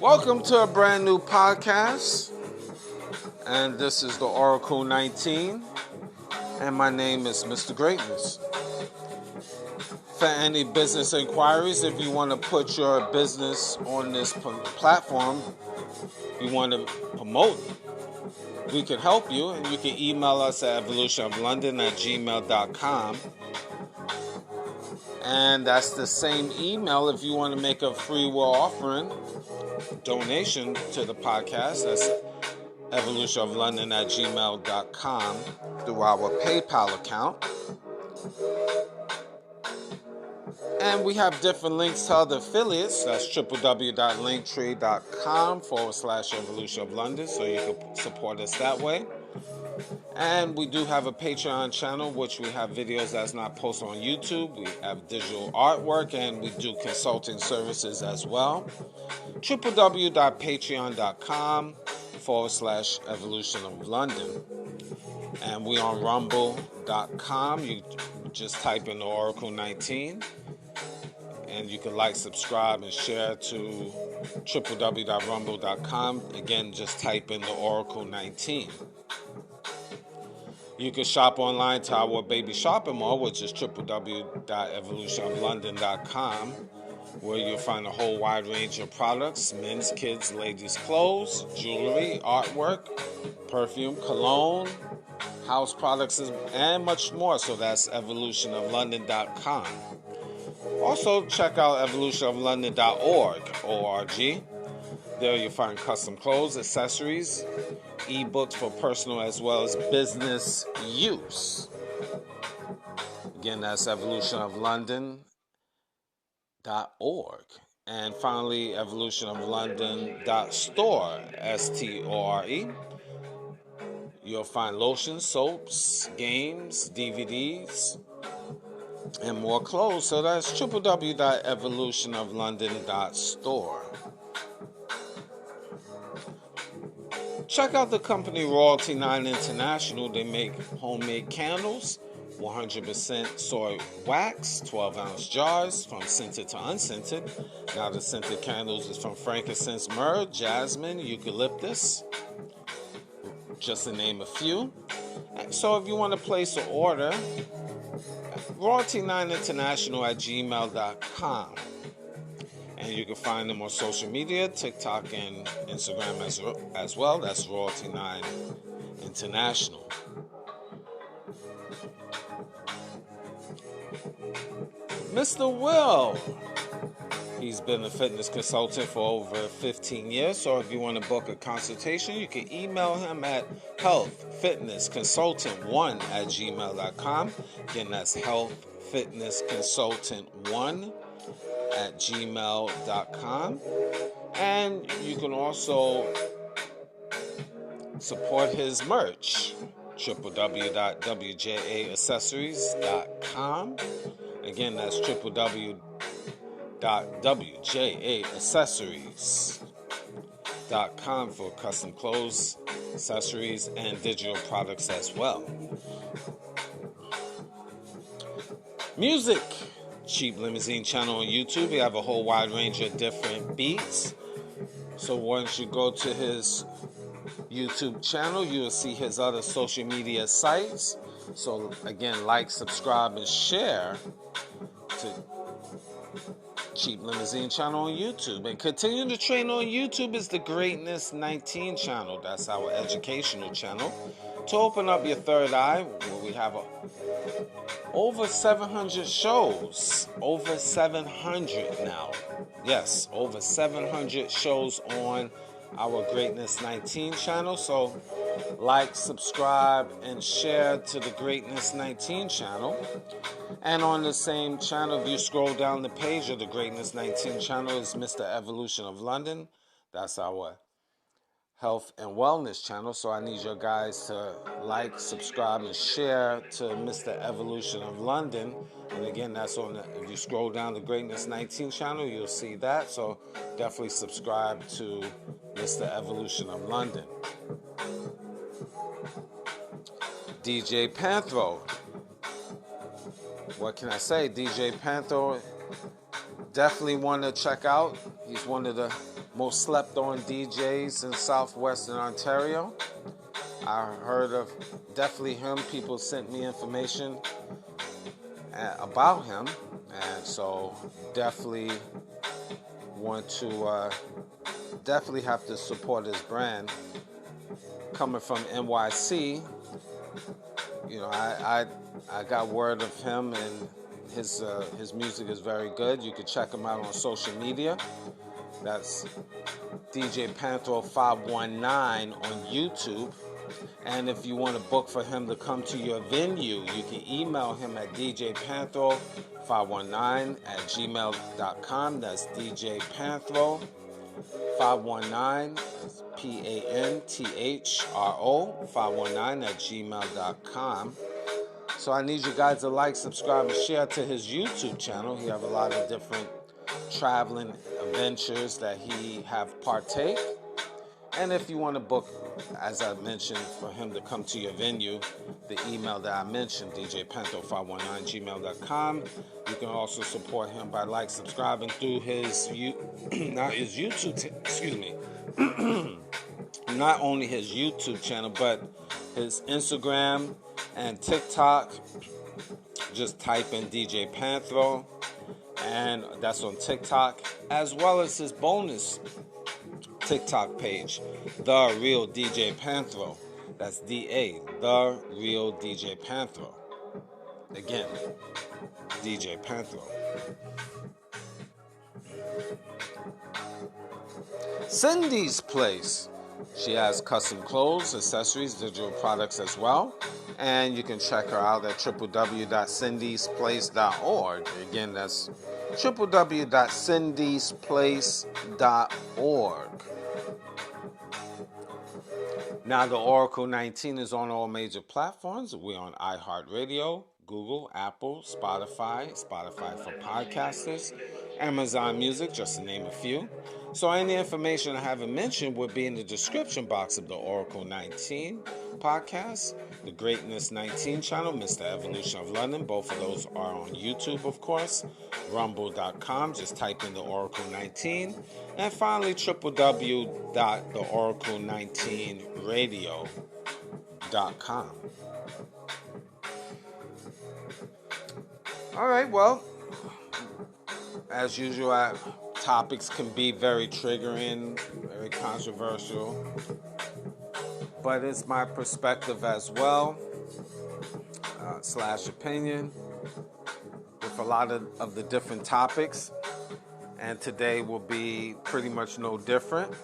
Welcome to a brand new podcast, and this is the Oracle 19, and my name is Mr. Greatness. For any business inquiries, if you want to put your business on this platform, you want to promote, we can help you, and you can email us at evolutionoflondon@gmail.com. And that's the same email if you want to make a free will offering donation to the podcast. That's evolutionoflondon@gmail.com through our PayPal account. And we have different links to other affiliates. That's www.linktree.com/evolutionoflondon, so you can support us that way. And we do have a Patreon channel, which we have videos that's not posted on YouTube. We have digital artwork, and we do consulting services as well. www.patreon.com/evolutionoflondon. And we on rumble.com. You just type in the Oracle 19. And you can like, subscribe, and share to www.rumble.com. Again, just type in the Oracle 19. You can shop online to our baby shopping mall, which is www.evolutionoflondon.com, where you'll find a whole wide range of products: men's, kids, ladies' clothes, jewelry, artwork, perfume, cologne, house products, and much more. So that's evolutionoflondon.com. Also, check out evolutionoflondon.org, O-R-G. There you'll find custom clothes, accessories, ebooks for personal as well as business use. Again, that's evolutionoflondon.org. And finally, evolutionoflondon.store, S-T-O-R-E. You'll find lotions, soaps, games, DVDs, and more clothes. So that's www.evolutionoflondon.store. Check out the company Royalty 9 International. They make homemade candles, 100% soy wax, 12-ounce jars from scented to unscented. Now the scented candles is from frankincense, myrrh, jasmine, eucalyptus, just to name a few. So if you want to place an order, royalty9international@gmail.com. And you can find them on social media, TikTok and Instagram as well. That's Royalty 9 International. Mr. Will, he's been a fitness consultant for over 15 years. So if you want to book a consultation, you can email him at healthfitnessconsultant1@gmail.com. Again, that's healthfitnessconsultant1@gmail.com. And you can also support his merch, www.wjaaccessories.com. Again, that's www.wjaaccessories.com for custom clothes, accessories, and digital products as well. Music. Cheap Limousine channel on YouTube. We have a whole wide range of different beats. So once you go to his YouTube channel, you will see his other social media sites. So again, like, subscribe, and share to Cheap Limousine channel on YouTube. And continue to train on YouTube is the Greatness 19 channel. That's our educational channel. To open up your third eye, where we have over 700 shows. Over 700 now. Yes, over 700 shows on our Greatness 19 channel. So like, subscribe, and share to the Greatness 19 channel. And on the same channel, if you scroll down the page of the Greatness 19 channel, is Mr. Evolution of London. That's our health and wellness channel. So I need your guys to like, subscribe, and share to Mr. Evolution of London. And again, that's on the, if you scroll down the Greatness 19 channel, you'll see that. So definitely subscribe to Mr. Evolution of London. DJ Panthro. What can I say? DJ Panthro, definitely one to check out. He's one of the most slept on DJs in southwestern Ontario. I heard of definitely him. People sent me information about him, and so definitely want to definitely have to support his brand. Coming from NYC, you know, I got word of him, and his music is very good. You can check him out on social media. That's DJ Panthro 519 on YouTube. And if you want to book for him to come to your venue, you can email him at djpanthro519@gmail.com. That's DJ Panthro519, PANTHRO 519@gmail.com. So I need you guys to like, subscribe, and share to his YouTube channel. He have a lot of different traveling adventures that he have partake. And if you want to book, as I mentioned, for him to come to your venue, the email that I mentioned, djpanthro519@gmail.com. You can also support him by like, subscribing through his not his YouTube, excuse me, not only his YouTube channel, but his Instagram and TikTok. Just type in DJ Panthro, and that's on TikTok, as well as his bonus TikTok page, The Real DJ Panthro. That's DA, The Real DJ Panthro. Again, DJ Panthro. Cindy's Place. She has custom clothes, accessories, digital products as well. And you can check her out at www.cindysplace.org. Again, that's www.cindysplace.org. Now, the Oracle 19 is on all major platforms. We're on iHeartRadio, Google, Apple, Spotify for podcasters, Amazon Music, just to name a few. So any information I haven't mentioned would be in the description box of the Oracle 19 podcast, the Greatness 19 channel, Mr. Evolution of London. Both of those are on YouTube, of course. Rumble.com, just type in the Oracle 19. And finally, www.theoracle19radio.com. All right, well, as usual, topics can be very triggering, very controversial, but it's my perspective as well, / opinion, with a lot of the different topics, and today will be pretty much no different.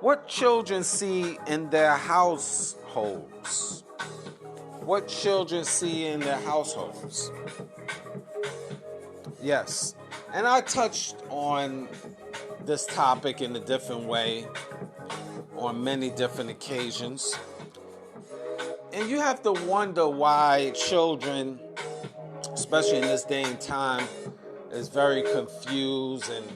What children see in their households? What children see in their households? Yes. And I touched on this topic in a different way on many different occasions. And you have to wonder why children, especially in this day and time, is very confused and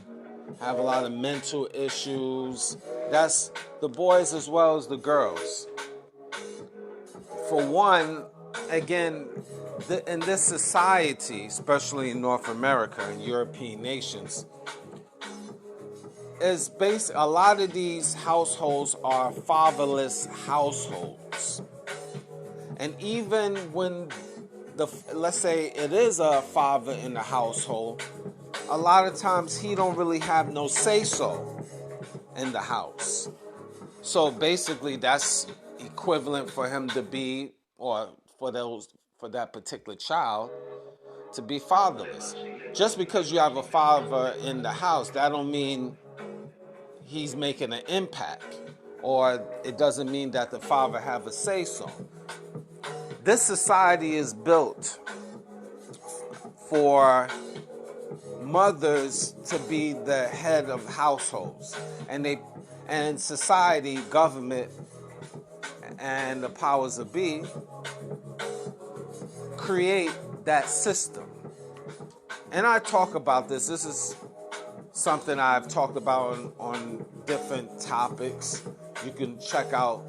have a lot of mental issues. That's the boys as well as the girls. For one, again, in this society, especially in North America and European nations, is based. A lot of these households are fatherless households, and even when let's say it is a father in the household, a lot of times he don't really have no say so in the house. So basically, that's equivalent for him to be, or for that particular child to be fatherless. Just because you have a father in the house, that don't mean he's making an impact or it doesn't mean that the father have a say-so. This society is built for mothers to be the head of households, and society, government, and the powers that be create that system. And I talk about this. This is something I've talked about on different topics. You can check out.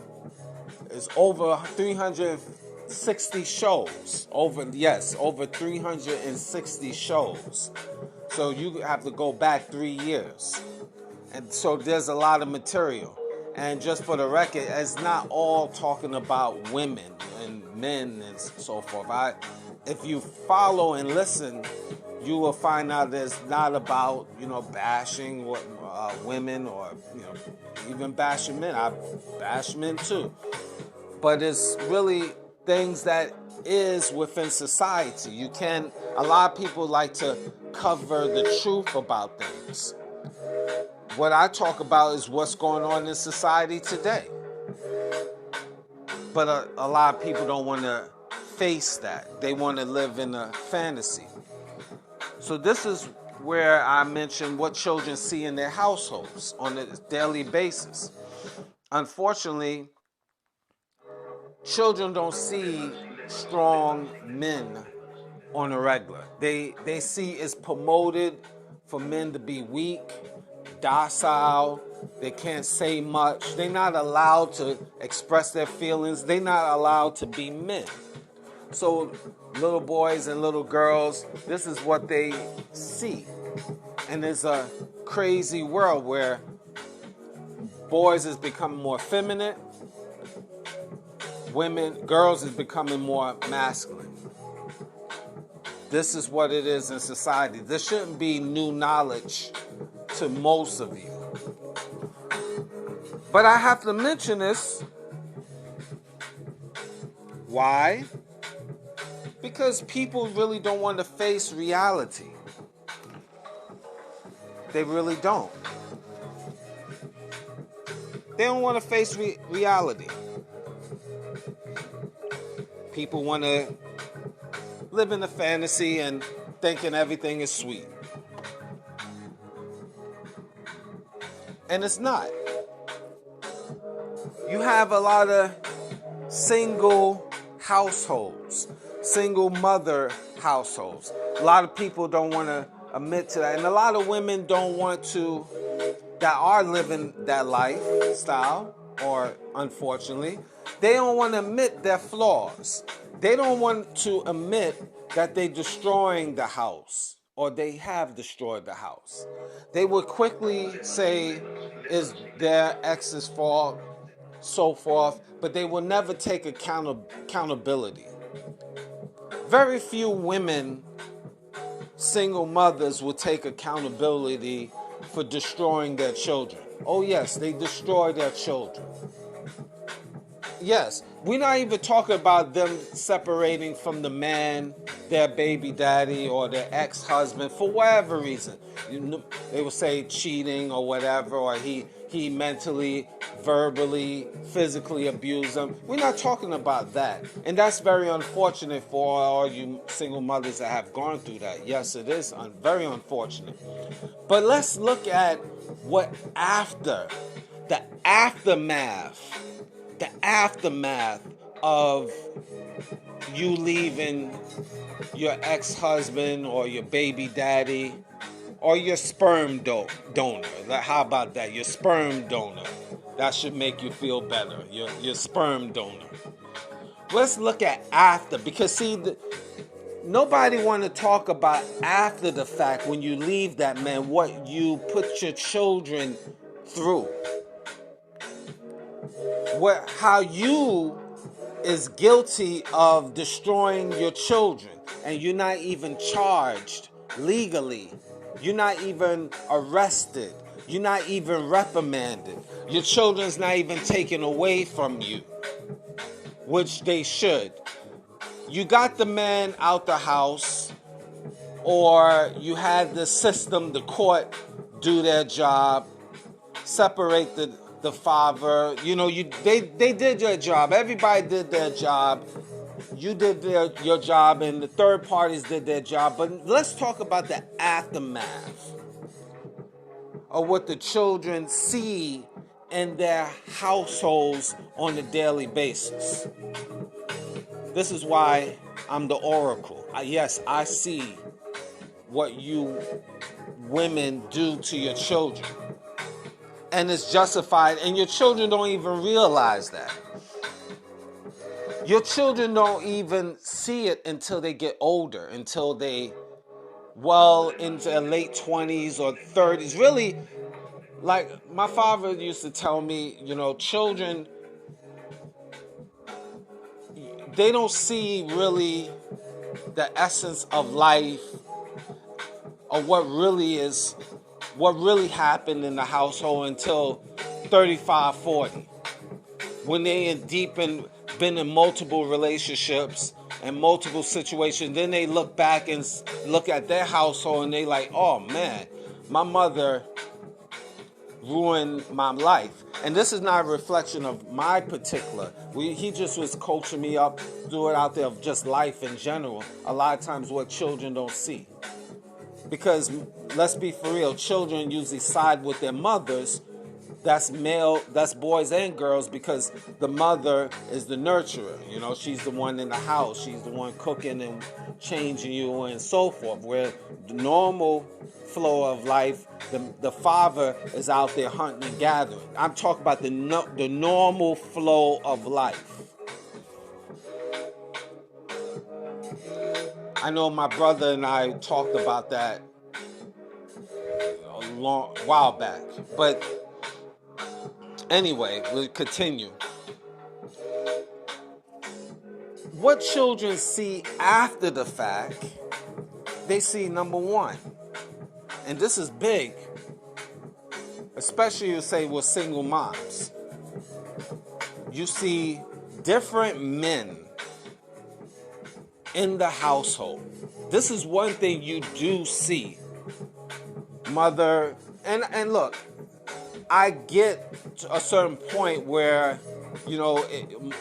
It's over 360 shows. Over 360 shows. So you have to go back 3 years. And so there's a lot of material. And just for the record, it's not all talking about women and men and so forth. If you follow and listen, you will find out that it's not about, bashing women or, even bashing men. I bash men too. But it's really things that is within society. A lot of people like to cover the truth about things. What I talk about is what's going on in society today. But a lot of people don't want to face that. They want to live in a fantasy. So this is where I mention what children see in their households on a daily basis. Unfortunately, children don't see strong men on a regular. They see it's promoted for men to be weak, docile. They can't say much. They're not allowed to express their feelings. They're not allowed to be men. So little boys and little girls, this is what they see. And it's a crazy world where boys is becoming more feminine, girls is becoming more masculine. This is what it is in society. This shouldn't be new knowledge to most of you. But I have to mention this. Why? Because people really don't want to face reality. They really don't. They don't want to face reality. People want to live in a fantasy and thinking everything is sweet. And it's not. You have a lot of single households, single mother households. A lot of people don't want to admit to that. And a lot of women don't want to, that are living that lifestyle, or unfortunately, they don't want to admit their flaws. They don't want to admit that they're destroying the house or they have destroyed the house. They would quickly say it's their ex's fault, so forth, but they will never take accountability. Very few women, single mothers, will take accountability for destroying their children. Oh yes, they destroy their children. Yes, we're not even talking about them separating from the man, their baby daddy, or their ex-husband for whatever reason. They will say cheating or whatever, or he mentally, verbally, physically abused them. We're not talking about that. And that's very unfortunate for all you single mothers that have gone through that. Yes, it is very unfortunate. But let's look at what the aftermath of you leaving your ex-husband or your baby daddy or your sperm donor. How about that? Your sperm donor. That should make you feel better. Your sperm donor. Let's look at after, because see, nobody want to talk about after the fact when you leave that man, what you put your children through. How you is guilty of destroying your children, and you're not even charged legally. You're not even arrested. You're not even reprimanded. Your children's not even taken away from you, which they should. You got the man out the house, or you had the system, the court, do their job, separate the the father, they did your job. Everybody did their job. You did your job, and the third parties did their job. But let's talk about the aftermath of what the children see in their households on a daily basis. This is why I'm the oracle. Yes, I see what you women do to your children. And it's justified, and your children don't even realize that. Your children don't even see it until they get older, until they, into their late 20s or 30s. Really, like my father used to tell me, children, they don't see really the essence of life or what really happened in the household until 35, 40. When they been in multiple relationships and multiple situations, then they look back and look at their household and they like, oh man, my mother ruined my life. And this is not a reflection of my particular. He just was coaching me up, do it out there of just life in general. A lot of times what children don't see. Because let's be for real, children usually side with their mothers. That's boys and girls, because the mother is the nurturer. She's the one in the house. She's the one cooking and changing you and so forth. Where the normal flow of life, the father is out there hunting and gathering. I'm talking about the normal flow of life. I know my brother and I talked about that a while back, but anyway, we'll continue. What children see after the fact, they see number one, and this is big, especially you say with single moms. You see different men in the household. This is one thing you do see. Mother, and look, I get to a certain point where,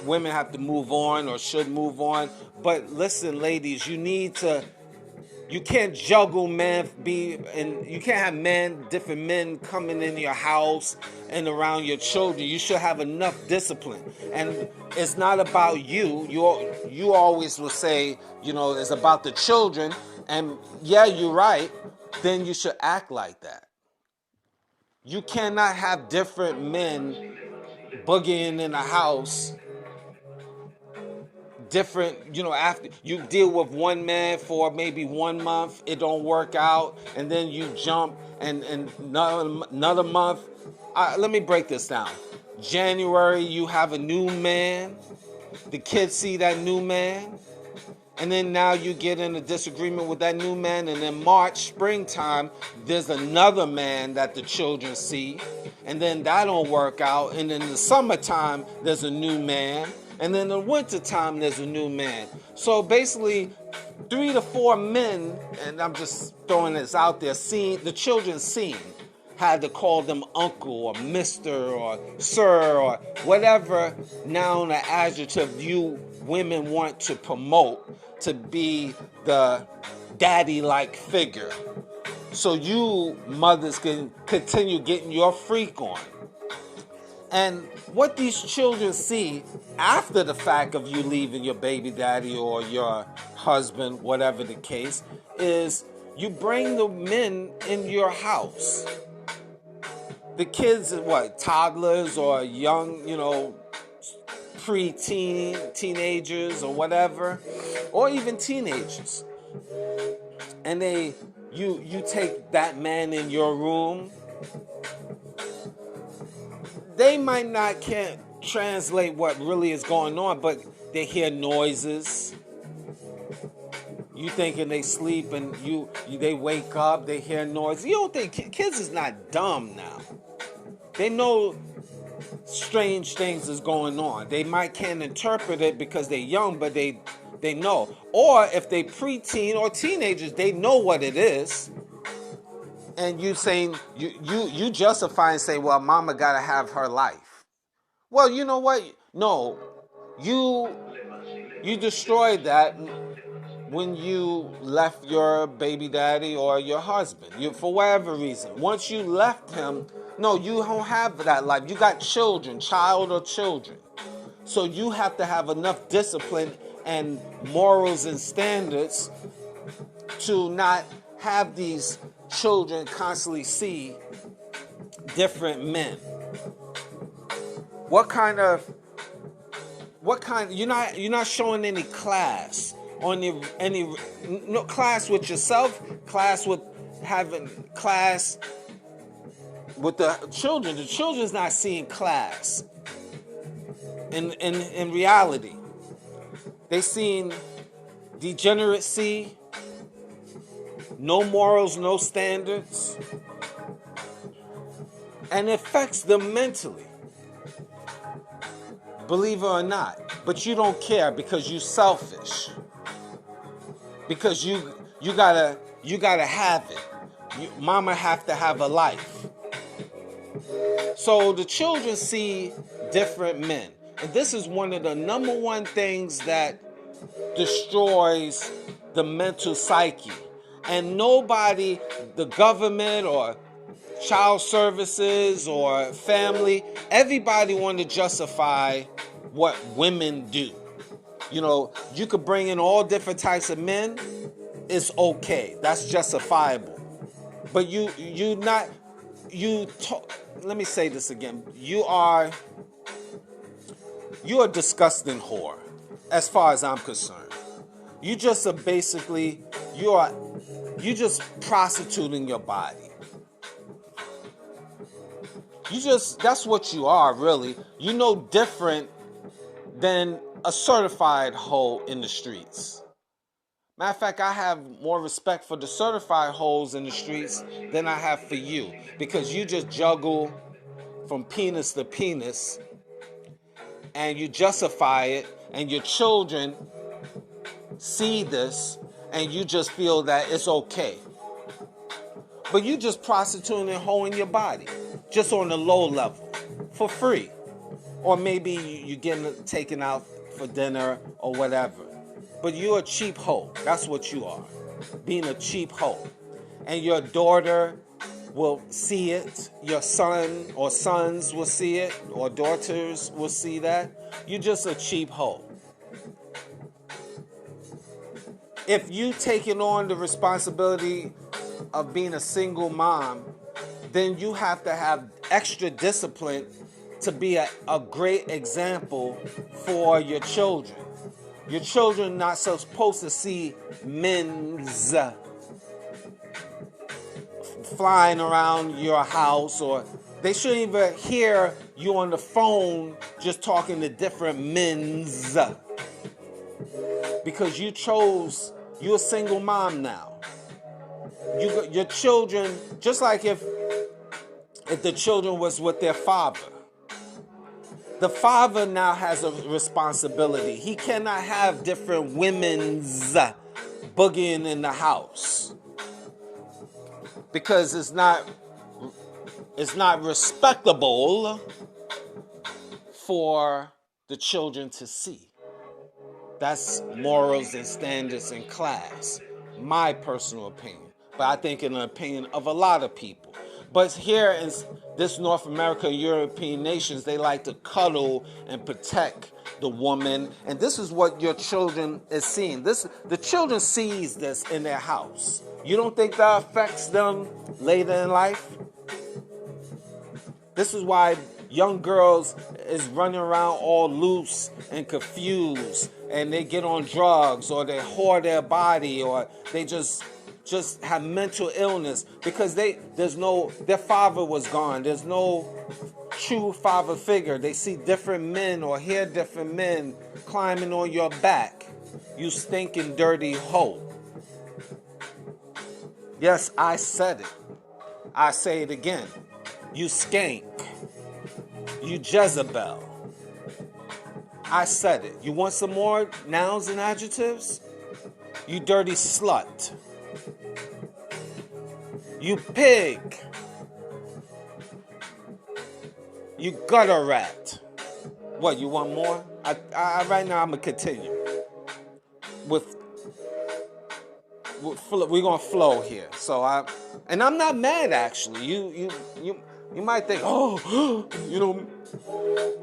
women have to move on or should move on. But listen, ladies, you can't juggle you can't have different men coming in your house and around your children. You should have enough discipline. And it's not about you. You always will say, it's about the children. And yeah, you're right. Then you should act like that. You cannot have different men boogieing in the house. After you deal with one man for maybe 1 month, it don't work out, and then you jump and another month. Let me break this down. January, you have a new man. The kids see that new man. And then now you get in a disagreement with that new man. And then March, springtime, there's another man that the children see. And then that don't work out. And then in the summertime, there's a new man. And then in the wintertime, there's a new man. So basically, 3 to 4 men, and I'm just throwing this out there, the children had to call them uncle or mister or sir or whatever noun or adjective you women want to promote to be the daddy-like figure. So you mothers can continue getting your freak on. And what these children see after the fact of you leaving your baby daddy or your husband, whatever the case, is you bring the men in your house. The kids are toddlers or young, teenagers or whatever, or even teenagers. And you take that man in your room. They might can't translate what really is going on, but they hear noises. You thinking they sleep and they wake up, they hear noise. You don't think kids is not dumb now. They know strange things is going on. They can't interpret it because they're young, but they know. Or if they preteen or teenagers, they know what it is. and you saying you justify and say, well, mama gotta have her life. Well, you know what? No, you destroyed that when you left your baby daddy or your husband. You, for whatever reason, once you left him, no, you don't have that life. You got children, child or children. So you have to have enough discipline and morals and standards to not have these children constantly see different men. You're not showing any class on any no class with yourself, class with having class with the children. The children's not seeing class in reality. They seeing degeneracy, no morals, no standards, and it affects them mentally, believe it or not. But you don't care because you're selfish. Because you gotta have it. Mama have to have a life. So the children see different men, and this is one of the number one things that destroys the mental psyche. And nobody, the government or child services or family, everybody want to justify what women do. You know, you could bring in all different types of men. It's okay. That's justifiable. But let me say this again. You are a disgusting whore, as far as I'm concerned. You just are basically, you just prostituting your body. That's what you are, really. You no different than a certified hoe in the streets. Matter of fact, I have more respect for the certified hoes in the streets than I have for you, because you just juggle from penis to penis and you justify it, and your children see this and you just feel that it's okay. But you just prostituting and hoeing your body just on the low level for free. Or maybe you're getting taken out for dinner or whatever. But you're a cheap hoe. That's what you are. Being a cheap hoe. And your daughter will see it. Your son or sons will see it. Or daughters will see that. You're just a cheap hoe. If you taking on the responsibility of being a single mom, then you have to have extra discipline to be a great example for your children. Your children not supposed to see men's flying around your house, or they shouldn't even hear you on the phone just talking to different men's, because you're a single mom now. Your children, just like if the children was with their father, the father now has a responsibility. He cannot have different women's boogieing in the house, because it's not respectable for the children to see. That's morals and standards and class. My personal opinion. But I think in the opinion of a lot of people. But here in this North America, European nations, they like to cuddle and protect the woman. And this is what your children is seeing. The children sees this in their house. You don't think that affects them later in life? This is why young girls is running around all loose and confused, and they get on drugs, or they whore their body, or they just have mental illness, because their father was gone. There's no true father figure. They see different men or hear different men climbing on your back. You stinking dirty hoe. Yes, I said it. I say it again. You skank. You Jezebel. I said it. You want some more nouns and adjectives? You dirty slut. You pig. You gutter rat. What, you want more? Right now I'm gonna continue with we're gonna flow here. So I'm not mad actually. You might think, oh,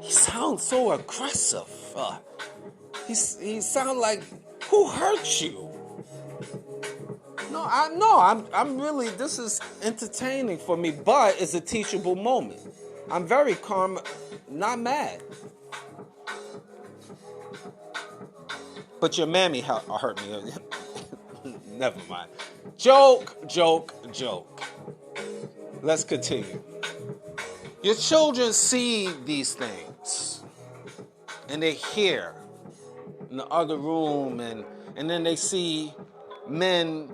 he sounds so aggressive. He sounds like, who hurt you? No, I'm really, this is entertaining for me, but it's a teachable moment. I'm very calm, not mad. But your mammy hurt me. Never mind. Joke. Let's continue. Your children see these things, and they hear in the other room, and then they see men,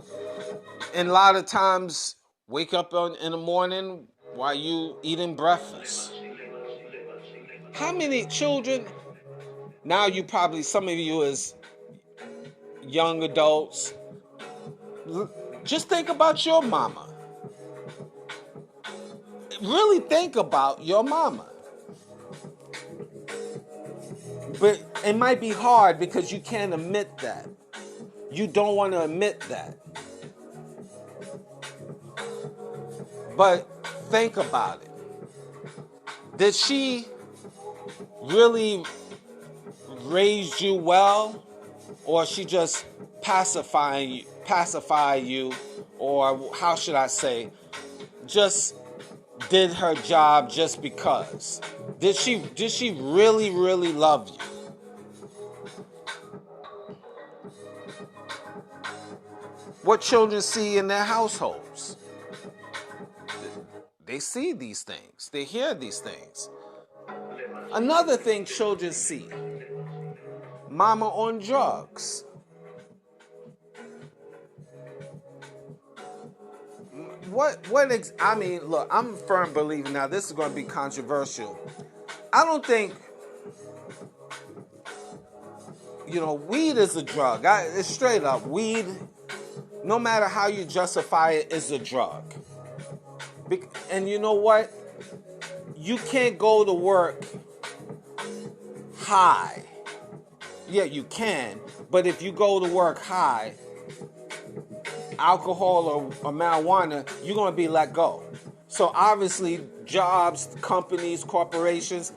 and a lot of times wake up in the morning while you eating breakfast. How many children, now you probably, some of you as young adults, just think about your mama. Really think about your mama. But it might be hard because you can't admit that. You don't want to admit that. But think about it. Did she really raise you well? Or she just pacify you, or how should I say, just did her job just because? Did she really, really love you? What children see in their households? They see these things. They hear these things. Another thing children see: mama on drugs. I mean, look, I'm a firm believer. Now, this is going to be controversial. I don't think, weed is a drug. It's straight up. Weed, no matter how you justify it, is a drug. And you know what? You can't go to work high. Yeah, you can. But if you go to work high, alcohol or marijuana, you're going to be let go. So obviously, jobs, companies, corporations,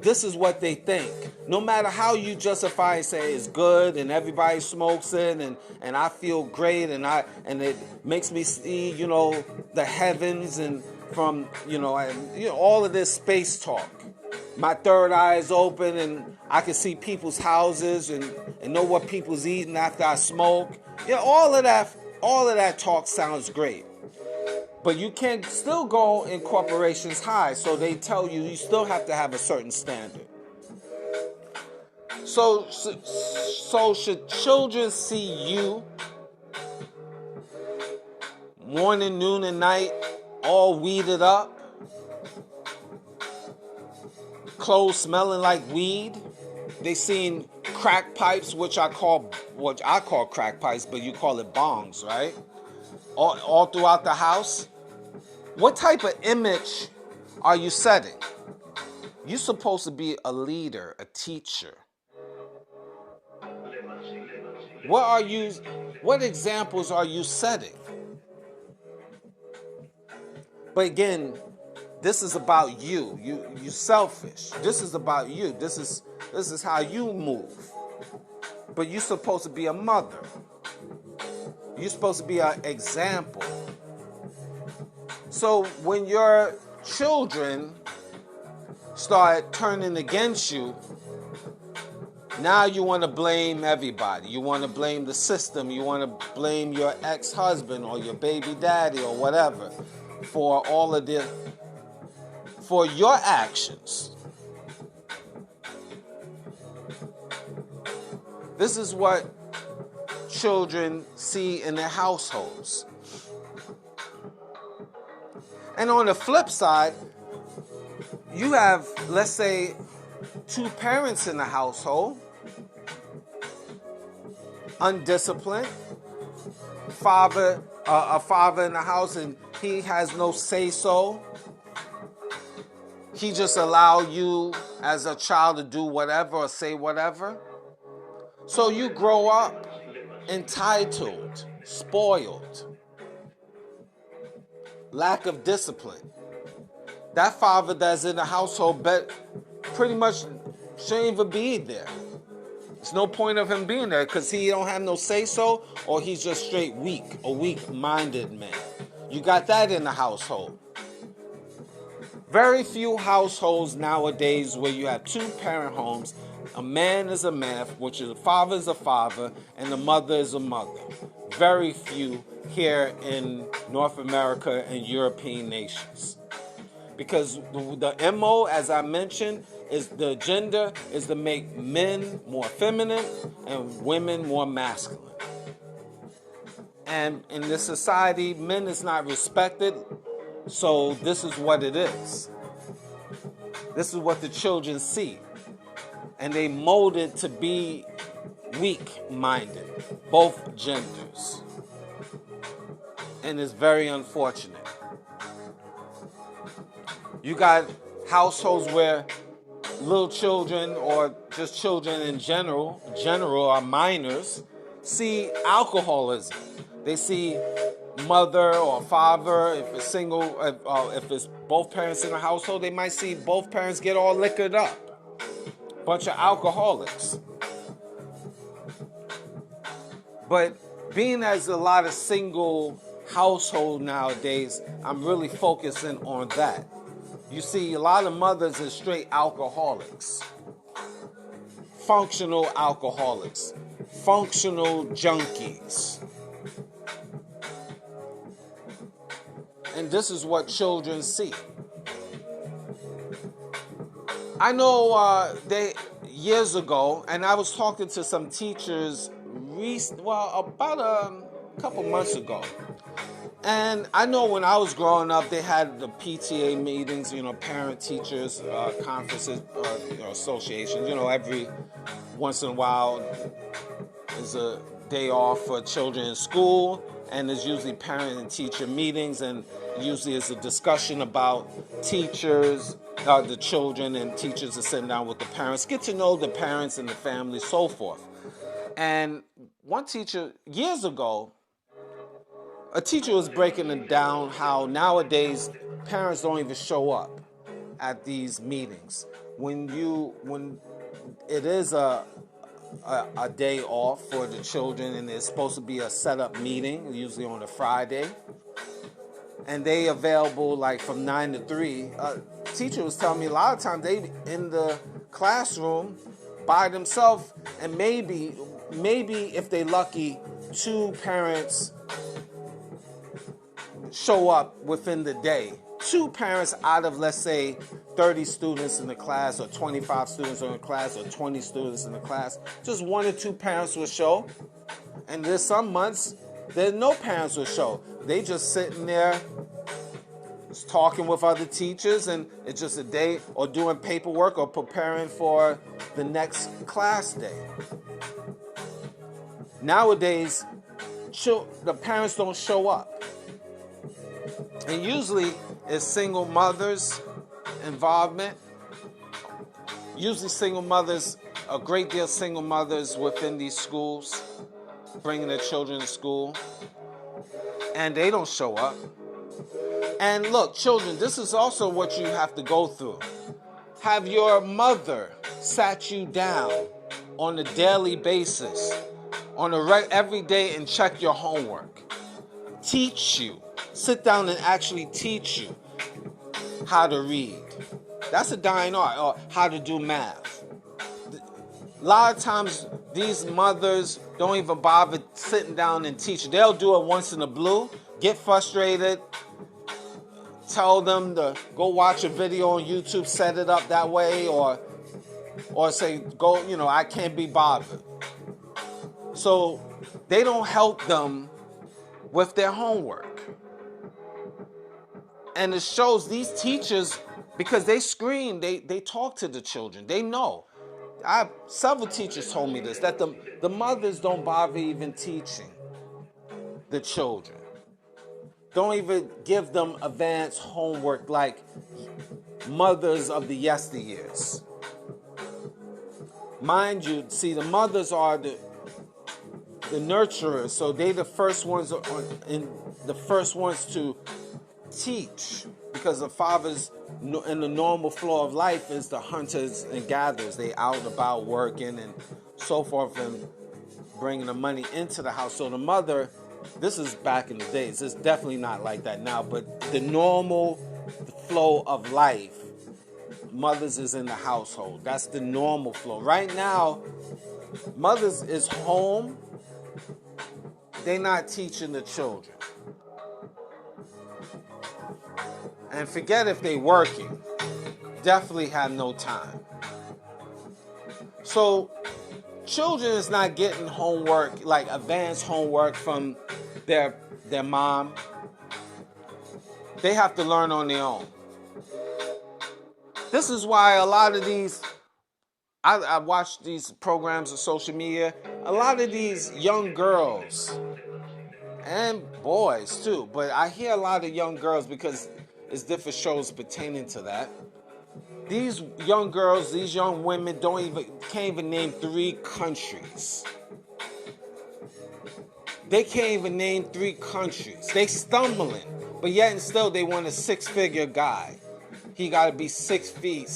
this is what they think. No matter how you justify and say it's good and everybody smokes it and I feel great and it makes me see, the heavens and from, all of this space talk. My third eye is open and I can see people's houses and know what people's eating after I smoke. Yeah, all of that talk sounds great. But you can't still go in corporations high, so they tell you still have to have a certain standard. So should children see you morning, noon, and night all weeded up, clothes smelling like weed? They seen crack pipes, which I call crack pipes, but you call it bongs, right? All throughout the house. What type of image are you setting? You're supposed to be a leader, a teacher. What examples are you setting? But again, this is about you. You selfish. This is about you. This is how you move. But you're supposed to be a mother. You're supposed to be an example. So when your children start turning against you, now you want to blame everybody. You want to blame the system. You want to blame your ex-husband or your baby daddy or whatever for for your actions. This is what children see in their households. And on the flip side, you have, let's say, two parents in the household, undisciplined, a father in the house, and He has no say-so. He just allow you as a child to do whatever or say whatever. So you grow up entitled, spoiled, lack of discipline. That father that's in the household pretty much shouldn't even be there. There's no point of him being there because he don't have no say-so, or he's just straight weak, a weak-minded man. You got that in the household. Very few households nowadays where you have two-parent homes. A man is a man, which is a father is a father, and the mother is a mother. Very few here in North America and European nations. Because the MO, as I mentioned, is the agenda is to make men more feminine and women more masculine. And in this society, men is not respected, so this is what it is. This is what the children see. And they molded to be weak-minded, both genders. And it's very unfortunate. You got households where little children or just children in general are minors, see alcoholism. They see mother or father, if it's single, if it's both parents in the household, they might see both parents get all liquored up. Bunch of alcoholics. But being as a lot of single household nowadays, I'm really focusing on that. You see a lot of mothers are straight alcoholics. Functional alcoholics. Functional junkies. And this is what children see. I know years ago, and I was talking to some teachers about a couple months ago. And I know when I was growing up, they had the PTA meetings, parent teachers conferences, associations. Every once in a while is a day off for children in school, and there's usually parent and teacher meetings, and usually it's a discussion about teachers, the children, and teachers are sitting down with the parents, get to know the parents and the family, so forth. And one teacher, years ago, a teacher was breaking it down how nowadays parents don't even show up at these meetings. When it is a day off for the children, and it's supposed to be a set-up meeting, usually on a Friday, and they available like from 9 to 3. Teacher was telling me a lot of times they in the classroom by themselves, and maybe if they lucky, two parents show up within the day. Two parents out of, let's say, 30 students in the class, or 25 students in the class, or 20 students in the class. Just one or two parents will show. And there's some months that no parents will show. They just sitting there talking with other teachers, and it's just a day, or doing paperwork, or preparing for the next class day. Nowadays, the parents don't show up. And usually it's single mothers' involvement. Usually single mothers, a great deal of single mothers within these schools, bringing their children to school. And they don't show up. And look, children, this is also what you have to go through. Have your mother sat you down on a daily basis, on every day, and check your homework? Teach you. Sit down and actually teach you how to read. That's a dying art. Or how to do math. A lot of times, these mothers don't even bother sitting down and teaching. They'll do it once in a blue, get frustrated, tell them to go watch a video on YouTube, set it up that way, or say, go, I can't be bothered. So they don't help them with their homework. And it shows these teachers, because they screen, they talk to the children. They know. Several teachers told me this, that the mothers don't bother even teaching the children. Don't even give them advanced homework like mothers of the yesteryears. Mind you, see, the mothers are the nurturers, so they the first ones to teach, because the fathers in the normal flow of life is the hunters and gatherers. They out about working and so forth and bringing the money into the house. So the mother, this is back in the days. It's definitely not like that now, but the normal flow of life, mothers is in the household. That's the normal flow. Right now, mothers is home. They're not teaching the children. And forget if they working. Definitely have no time. So children is not getting homework, like advanced homework from their mom. They have to learn on their own. This is why a lot of these, I watch these programs on social media, a lot of these young girls, and boys too, but I hear a lot of young girls because it's different shows pertaining to that. These young girls, these young women can't even name 3 countries. They can't even name 3 countries. They stumbling, but yet and still they want a 6-figure guy. He got to be 6 feet,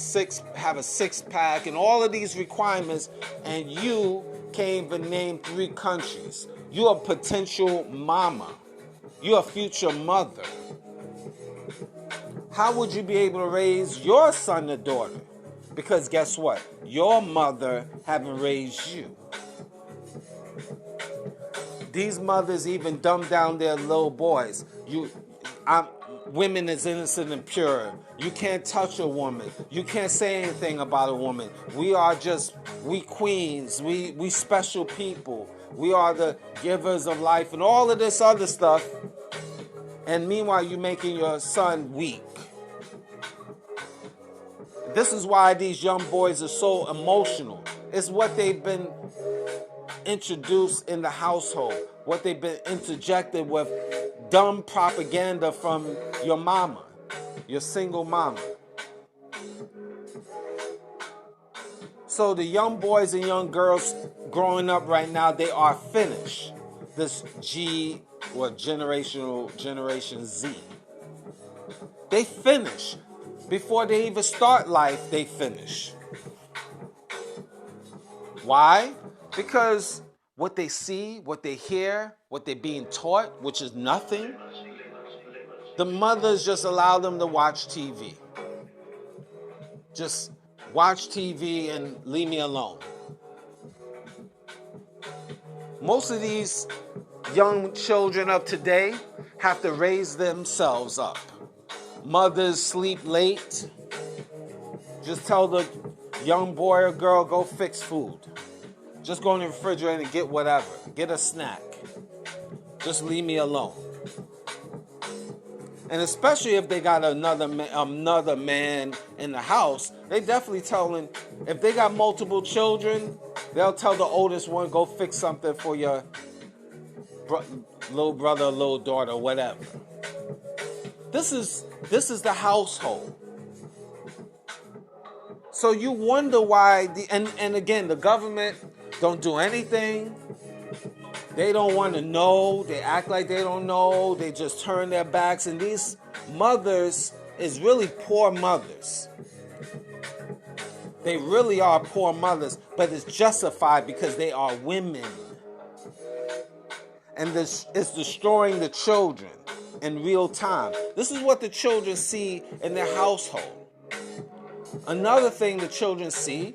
have a 6-pack, and all of these requirements, and you can't even name 3 countries. You're a potential mama. You're a future mother. How would you be able to raise your son or daughter? Because guess what? Your mother haven't raised you. These mothers even dumb down their little boys. Women is innocent and pure. You can't touch a woman. You can't say anything about a woman. We queens. We special people. We are the givers of life and all of this other stuff. And meanwhile, you're making your son weak. This is why these young boys are so emotional. It's what they've been introduced in the household, what they've been interjected with dumb propaganda from your mama, your single mama. So the young boys and young girls growing up right now, they are finished. This Generation Z. They finish. Before they even start life, they finish. Why? Because what they see, what they hear, what they're being taught, which is nothing, the mothers just allow them to watch TV. Just watch TV and leave me alone. Most of these young children of today have to raise themselves up. Mothers sleep late. Just tell the young boy or girl, go fix food. Just go in the refrigerator and get whatever. Get a snack. Just leave me alone. And especially if they got another man in the house, they definitely telling, if they got multiple children, they'll tell the oldest one, go fix something for your little brother, little daughter, whatever. This is the household. So you wonder why and again, the government don't do anything. They don't want to know. They act like they don't know. They just turn their backs. And these mothers is really poor mothers. They really are poor mothers, but it's justified because they are women. And this is destroying the children in real time. This is what the children see in their household. Another thing the children see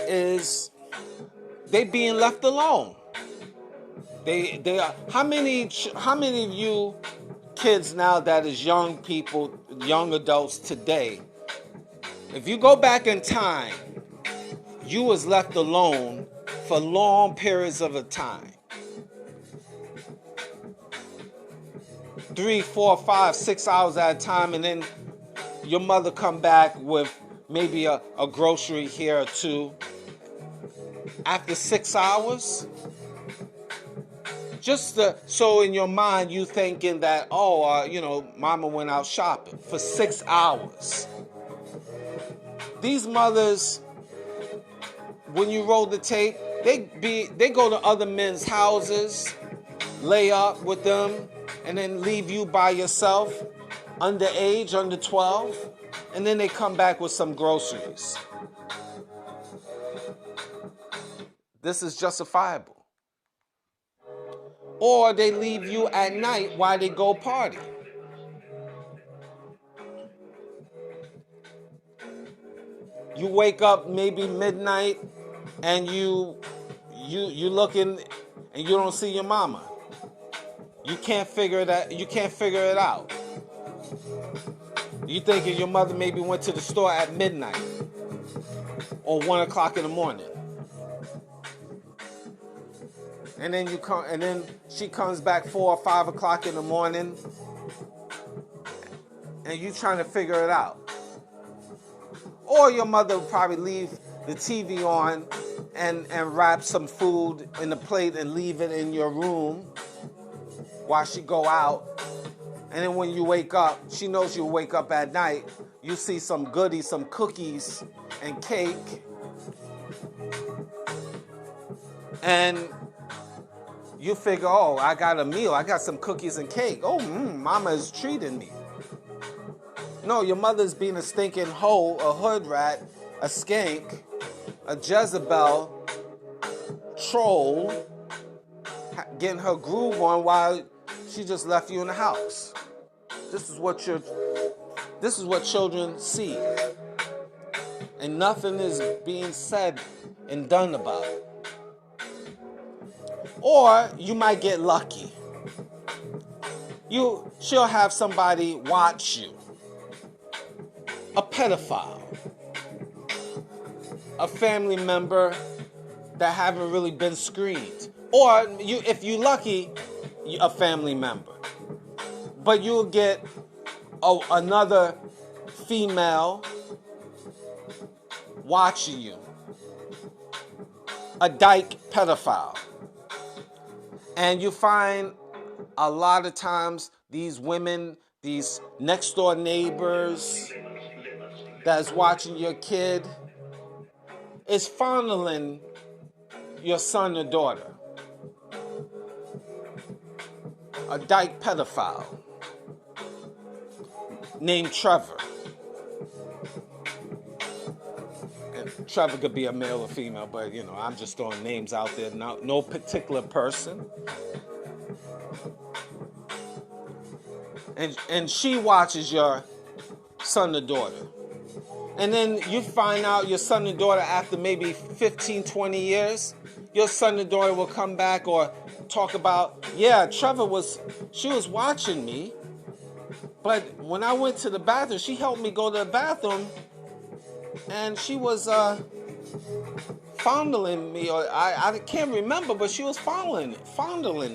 is they being left alone. They are, how many of you kids now that is young people, young adults today, if you go back in time, you was left alone for long periods of a time. 3, 4, 5, 6 hours at a time, and then your mother come back with maybe a grocery here or two. After 6 hours, So in your mind you thinking that, mama went out shopping for 6 hours. These mothers, when you roll the tape, they go to other men's houses, lay up with them, and then leave you by yourself, underage, under 12, and then they come back with some groceries. This is justifiable. Or they leave you at night while they go party. You wake up maybe midnight and you looking and you don't see your mama. You can't figure it out. You thinking your mother maybe went to the store at midnight or 1 o'clock in the morning. And then she comes back 4 or 5 o'clock in the morning, and you trying to figure it out. Or your mother will probably leave the TV on and wrap some food in the plate and leave it in your room while she go out. And then when you wake up, she knows you'll wake up at night. You see some goodies, some cookies and cake. And you figure, oh, I got a meal. I got some cookies and cake. Oh, mama is treating me. No, your mother's being a stinking hoe, a hood rat, a skank, a Jezebel, troll, getting her groove on while she just left you in the house. This is what children see. And nothing is being said and done about it. Or you might get lucky. She'll have somebody watch you. A pedophile. A family member that haven't really been screened. Or if you're lucky, a family member. But you'll get another female watching you. A dyke pedophile. And you find a lot of times these women, these next door neighbors that's watching your kid is fondling your son or daughter. A dyke pedophile named Trevor. And Trevor could be a male or female, but I'm just throwing names out there. No particular person. And she watches your son or daughter. And then you find out your son and daughter after maybe 15, 20 years, your son and daughter will come back or talk about, yeah, she was watching me, but when I went to the bathroom, she helped me go to the bathroom, and she was fondling me, or I can't remember, but she was fondling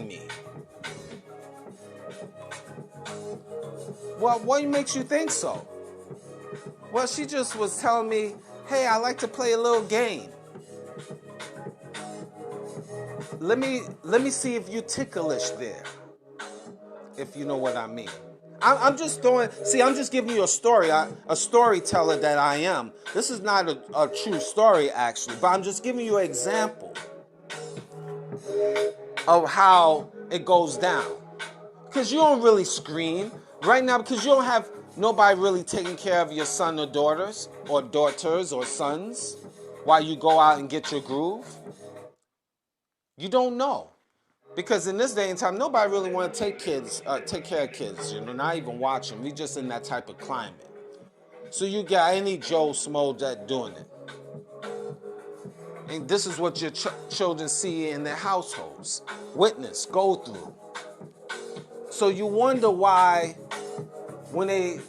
me. Well, what makes you think so? Well, she just was telling me, hey, I like to play a little game. Let me see if you ticklish there, if you know what I mean. I'm just giving you a story, a storyteller that I am. This is not a true story, actually, but I'm just giving you an example of how it goes down. Because you don't really screen right now, because you don't have nobody really taking care of your son or daughters or sons while you go out and get your groove. You don't know. Because in this day and time, nobody really want to take care of kids, not even watch them. We just in that type of climate. So you got any Joe Smo that doing it. And this is what your children see in their households, witness, go through. So you wonder why when they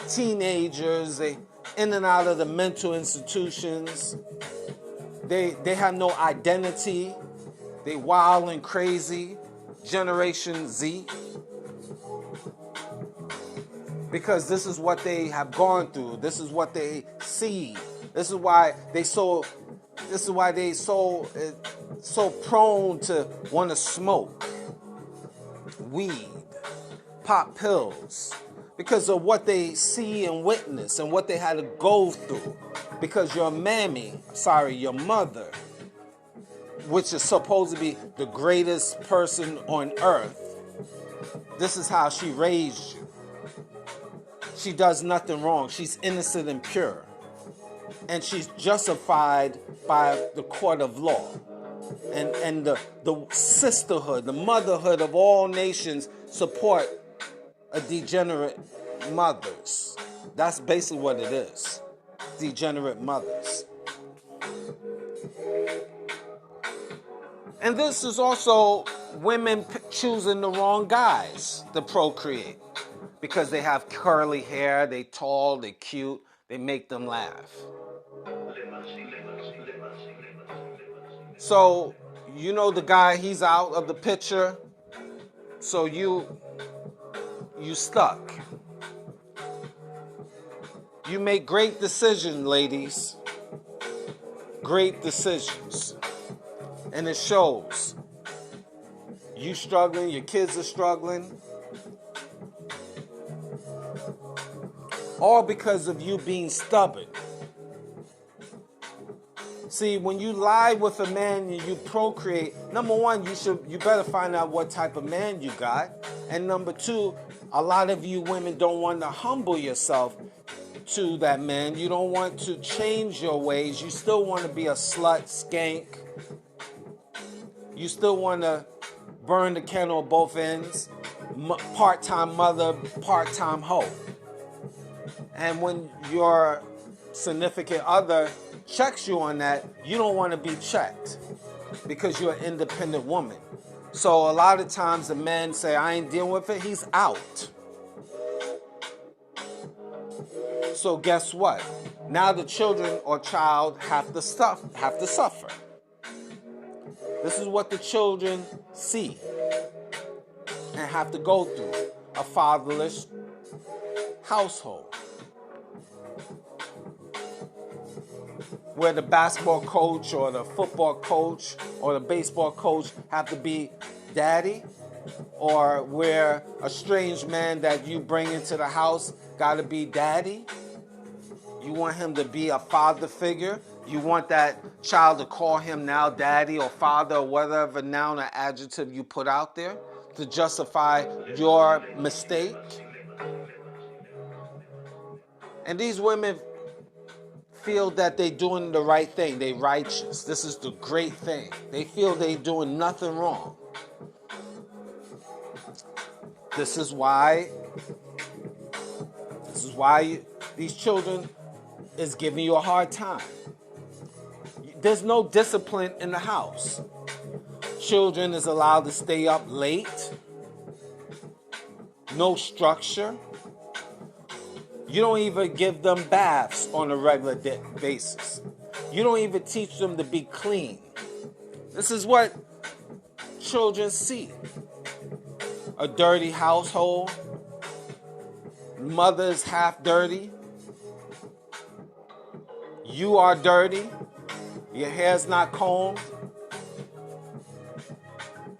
teenagers, they in and out of the mental institutions, they have no identity. They wild and crazy, Generation Z. Because this is what they have gone through. This is what they see. This is why they so so prone to want to smoke weed, pop pills, because of what they see and witness and what they had to go through. Because your your mother, which is supposed to be the greatest person on earth, this is how she raised you. She does nothing wrong. She's innocent and pure. And she's justified by the court of law. And the sisterhood, the motherhood of all nations support a degenerate mothers. That's basically what it is. Degenerate mothers. And this is also women choosing the wrong guys to procreate. Because they have curly hair, they tall, they cute, they make them laugh. So, you know the guy, he's out of the picture. So you stuck. You make great decisions, ladies. Great decisions. And it shows. You struggling, your kids are struggling. All because of you being stubborn. See, when you lie with a man and you procreate, number one, you better find out what type of man you got. And number two, a lot of you women don't want to humble yourself to that man. You don't want to change your ways. You still want to be a slut, skank. You still want to burn the candle at both ends. Part-time mother, part-time hoe. And when your significant other checks you on that, you don't want to be checked because you're an independent woman. So a lot of times the men say, I ain't dealing with it, he's out. So guess what? Now the children or child have to suffer. This is what the children see and have to go through. A fatherless household. Where the basketball coach or the football coach or the baseball coach have to be daddy, or where a strange man that you bring into the house got to be daddy. You want him to be a father figure. You want that child to call him now daddy or father or whatever noun or adjective you put out there to justify your mistake. And these women feel that they're doing the right thing. They righteous. This is the great thing. They feel they're doing nothing wrong. This is why these children is giving you a hard time. There's no discipline in the house. Children is allowed to stay up late. No structure. You don't even give them baths on a regular basis. You don't even teach them to be clean. This is what children see. A dirty household. Mother's half dirty. You are dirty. Your hair's not combed.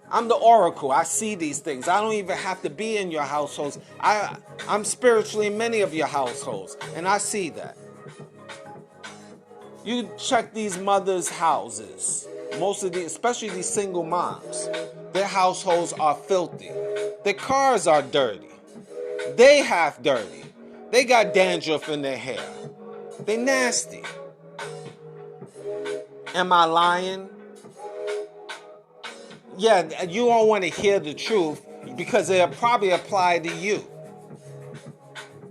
I'm the oracle. I see these things. I don't even have to be in your households. I'm spiritually in many of your households, and I see that. You check these mothers' houses. Most of these, especially these single moms, their households are filthy. Their cars are dirty. They half dirty. They got dandruff in their hair. They nasty. Am I lying? Yeah, you don't want to hear the truth because it'll probably apply to you.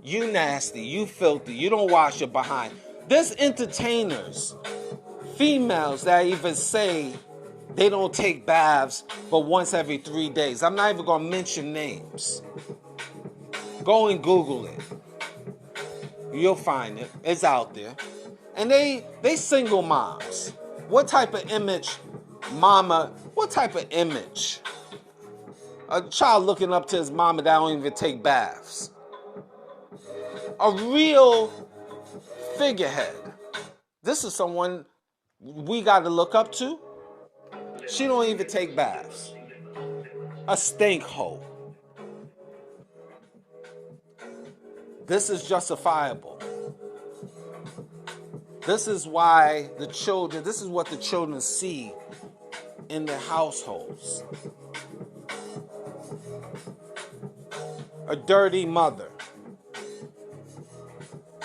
You nasty, you filthy, you don't wash your behind. There's entertainers, females that even say they don't take baths but once every 3 days. I'm not even going to mention names. Go and Google it. You'll find it. It's out there. And they single moms. What type of image, mama, what type of image? A child looking up to his mama that don't even take baths. A real figurehead. This is someone we got to look up to. She don't even take baths. A stink hole. This is justifiable. This is why this is what the children see in their households. A dirty mother.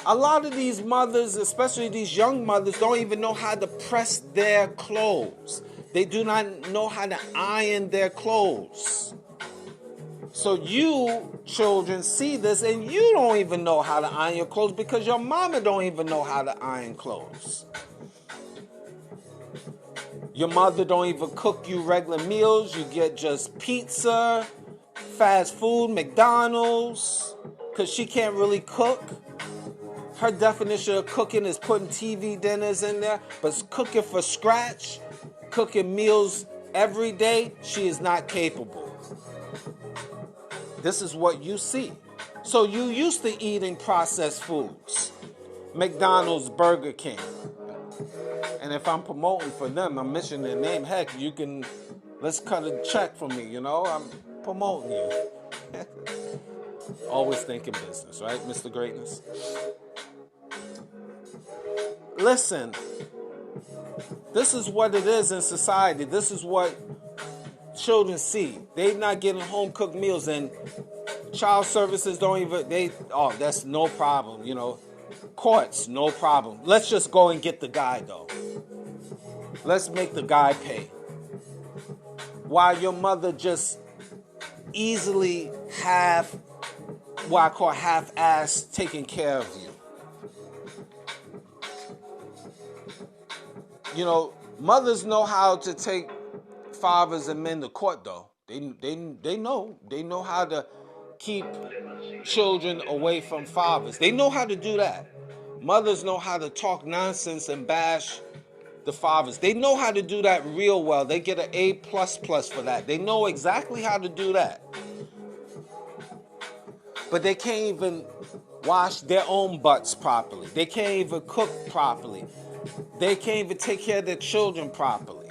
A lot of these mothers, especially these young mothers, don't even know how to press their clothes. They do not know how to iron their clothes. So you, children, see this and you don't even know how to iron your clothes because your mama don't even know how to iron clothes. Your mother don't even cook you regular meals. You get just pizza, fast food, McDonald's, because she can't really cook. Her definition of cooking is putting TV dinners in there, but cooking from scratch, cooking meals every day, she is not capable. This is what you see. So you used to eating processed foods. McDonald's, Burger King. And if I'm promoting for them, I'm mentioning their name, heck, let's cut a check for me, I'm promoting you. Always thinking business, right, Mr. Greatness? Listen, this is what it is in society. This is what children see. They're not getting home cooked meals, and child services don't even, that's no problem, Courts, no problem. Let's just go and get the guy, though. Let's make the guy pay. While your mother just easily what I call half-ass taking care of you. Mothers know how to take fathers and men to court, though. They know how to keep children away from fathers. They know how to do that. Mothers know how to talk nonsense and bash the fathers. They know how to do that real well. They get an A++ for that. They know exactly how to do that. But they can't even wash their own butts properly. They can't even cook properly. They can't even take care of their children properly.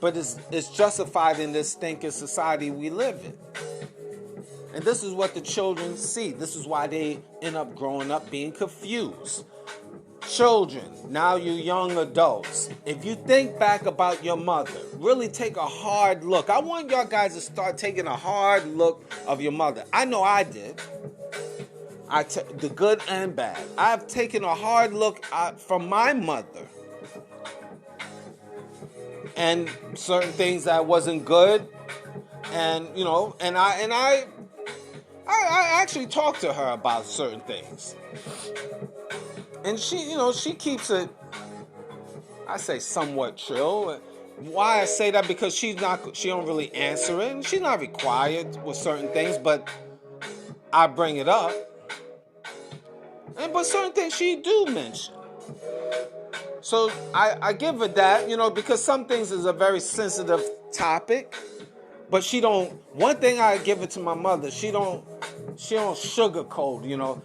But it's justified in this stinking society we live in. And this is what the children see. This is why they end up growing up being confused. Children, now you young adults, if you think back about your mother, really take a hard look. I want y'all guys to start taking a hard look of your mother. I know I did. The good and bad. I've taken a hard look from my mother. And certain things that wasn't good. And, and I actually talked to her about certain things. And she keeps it, I say, somewhat chill. Why I say that? Because she don't really answer it. And she's not required with certain things, but I bring it up. But certain things she do mention. So I give her that, because some things is a very sensitive topic. But one thing I give it to my mother, she don't sugarcoat,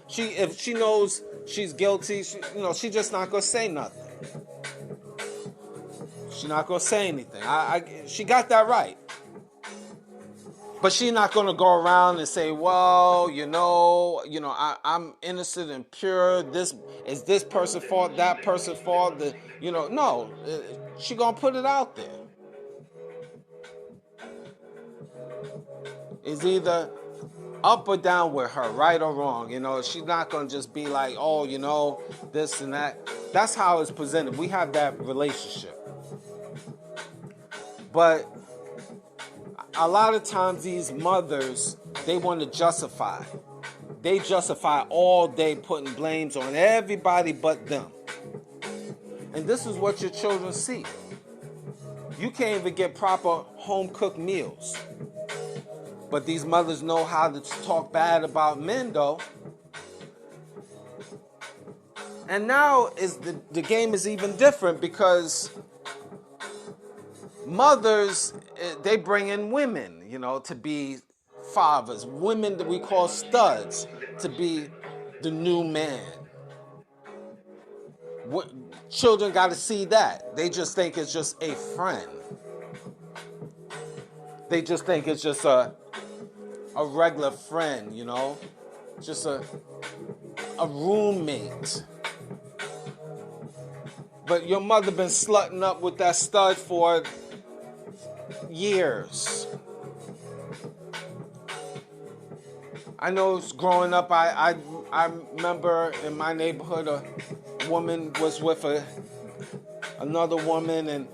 if she knows she's guilty, she's just not gonna say nothing. She's not gonna say anything. She got that right. But she's not gonna go around and say, well, I'm innocent and pure. Is this person's fault, that person's fault? No. She gonna put it out there. It's either up or down with her, right or wrong. She's not going to just be like, this and that. That's how it's presented. We have that relationship. But a lot of times these mothers, they want to justify. They justify all day putting blames on everybody but them. And this is what your children see. You can't even get proper home-cooked meals. But these mothers know how to talk bad about men, though. And now the game is even different because mothers, they bring in women, to be fathers. Women that we call studs, to be the new man. children got to see that. They just think it's just a friend. They just think it's just a regular friend, you know, just a roommate. But your mother been slutting up with that stud for years. I know growing up, I remember in my neighborhood a woman was with another woman, and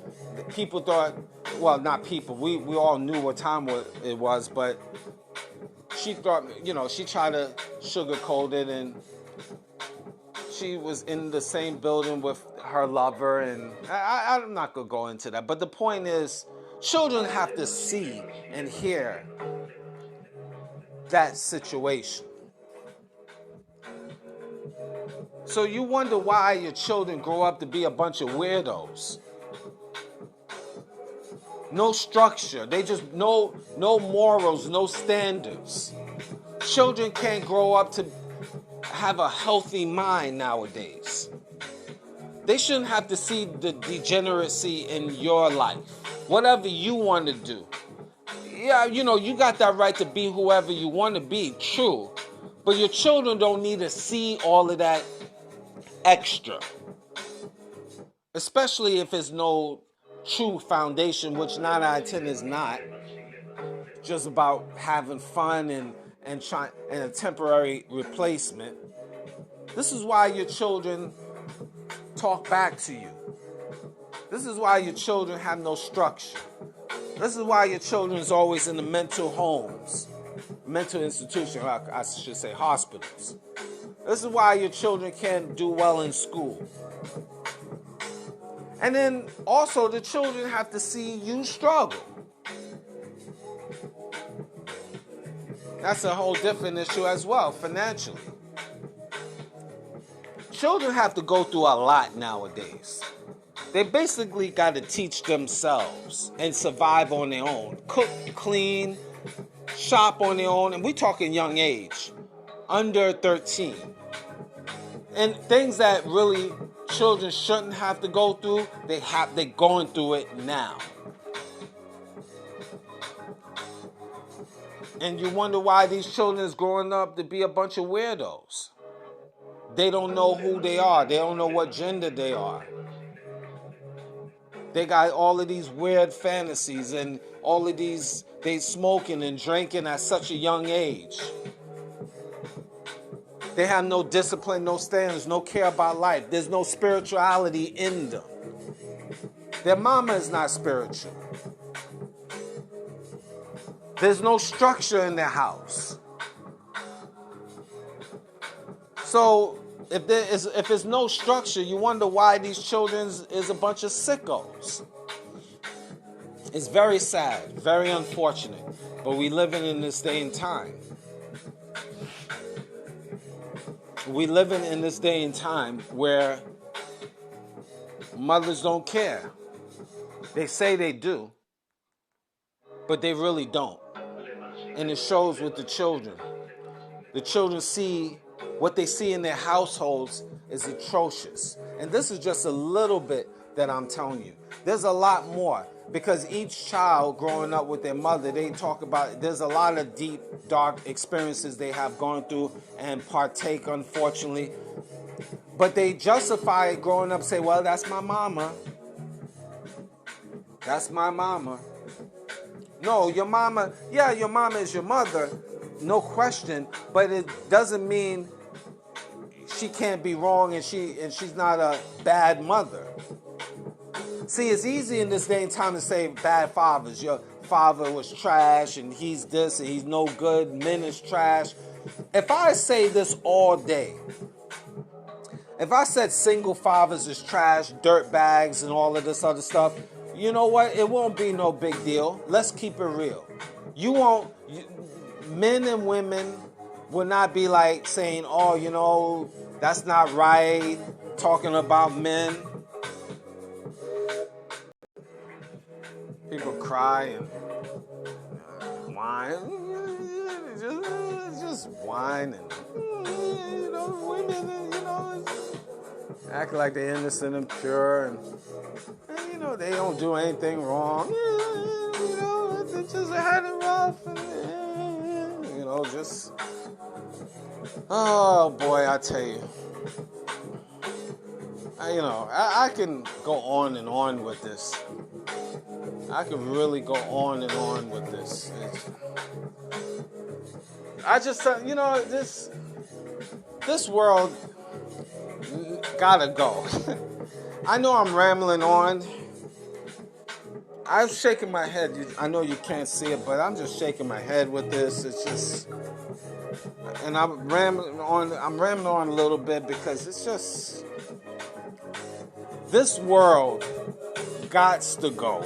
people thought, well, not people, we all knew what time it was, but she thought, you know, she tried to sugarcoat it, and she was in the same building with her lover, and I'm not going to go into that. But the point is, children have to see and hear that situation. So you wonder why your children grow up to be a bunch of weirdos. No structure. They just no morals, no standards. Children can't grow up to have a healthy mind nowadays. They shouldn't have to see the degeneracy in your life. Whatever you want to do. Yeah, you know, you got that right to be whoever you want to be, true. But your children don't need to see all of that extra. Especially if it's no true foundation, which 9 out of 10 is not. Just about having fun and a temporary replacement. This is why your children talk back to you. This is why your children have no structure. This is why your children is always in the mental homes, mental institutions, I should say hospitals. This is why your children can't do well in school. And then also the children have to see you struggle. That's a whole different issue as well, financially. Children have to go through a lot nowadays. They basically got to teach themselves and survive on their own. Cook, clean, shop on their own. And we're talking young age, under 13. And things that really children shouldn't have to go through, they're going through it now. And you wonder why these children is growing up to be a bunch of weirdos. They don't know who they are. They don't know what gender they are. They got all of these weird fantasies and all of these, they smoking and drinking at such a young age. They have no discipline, no standards, no care about life. There's no spirituality in them. Their mama is not spiritual. There's no structure in their house. So if there's no structure, you wonder why these children is a bunch of sickos. It's very sad, very unfortunate, but we living in this day and time. We living in this day and time where mothers don't care. They say they do, but they really don't. And it shows with the children. The children see what they see in their households is atrocious. And this is just a little bit that I'm telling you. There's a lot more, because each child growing up with their mother, they talk about, there's a lot of deep, dark experiences they have gone through and partake, unfortunately. But they justify it growing up, say, well, that's my mama. That's my mama. No, your mama, yeah, your mama is your mother, no question, but it doesn't mean she can't be wrong and she's not a bad mother. See, it's easy in this day and time to say bad fathers. Your father was trash and he's this and he's no good, men is trash. If I say this all day, if I said single fathers is trash, dirt bags and all of this other stuff, you know what? It won't be no big deal. Let's keep it real. Men and women will not be like saying, oh, you know, that's not right, talking about men. People cry and whine. Just whine and, you know, women, you know. Act like they're innocent and pure, and you know, they don't do anything wrong. You know, they just had it rough, and, you know, just, oh boy, I tell you. I can go on and on with this. I can really go on and on with this. I just, you know, this world gotta go. I know I'm rambling on. I'm shaking my head. I know you can't see it, but I'm just shaking my head with this. It's just, and I'm rambling on a little bit because it's just, this world gots to go.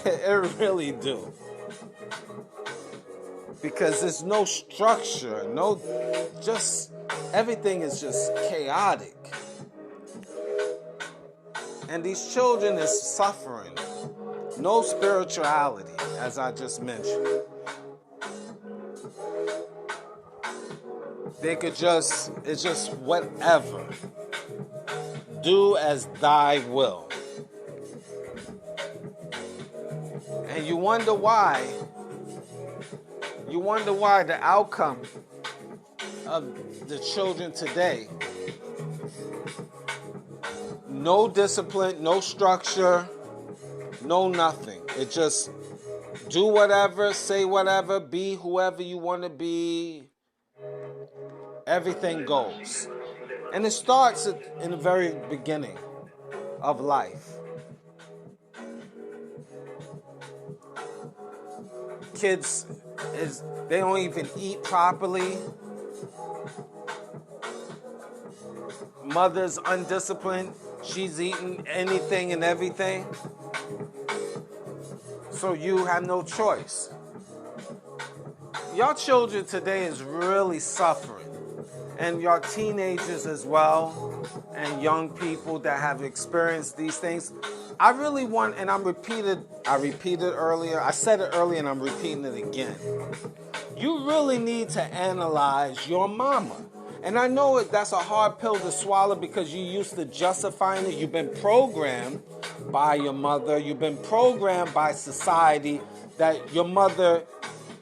It really do. Because there's no structure, everything is just chaotic. And these children is suffering. No spirituality, as I just mentioned. They could it's just whatever. Do as thy will. And you wonder why the outcome of the children today, no discipline, no structure, no nothing. It just do whatever, say whatever, be whoever you want to be. Everything goes. And it starts in the very beginning of life. Kids, they don't even eat properly. Mother's undisciplined. She's eating anything and everything. So you have no choice. Your children today is really suffering. And your teenagers as well, and young people that have experienced these things. I really want, and I repeated earlier, I said it earlier and I'm repeating it again. You really need to analyze your mama. And I know that's a hard pill to swallow because you're used to justifying it. You've been programmed by your mother. You've been programmed by society that your mother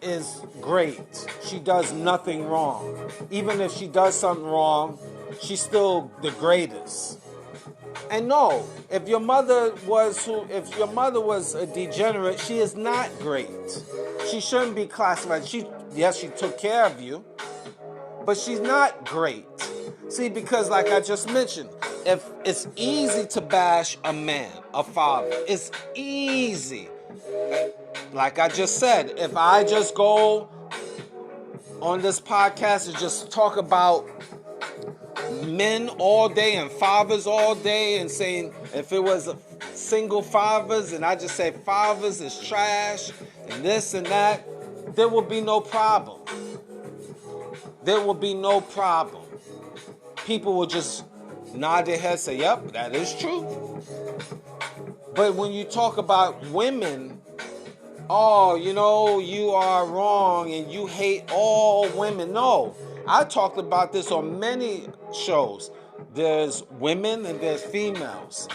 is great. She does nothing wrong. Even if she does something wrong, she's still the greatest. And no, if your mother was a degenerate, she is not great. She shouldn't be classified. Yes, she took care of you, but she's not great. See, because like I just mentioned, if it's easy to bash a man, a father, it's easy. Like I just said, if I just go on this podcast and just talk about men all day and fathers all day and saying if it was single fathers and I just say fathers is trash and this and that, there will be no problem. There will be no problem. People will just nod their head, say, yep, that is true. But when you talk about women, oh, you know, you are wrong and you hate all women. No, I talked about this on many shows. There's women and there's females.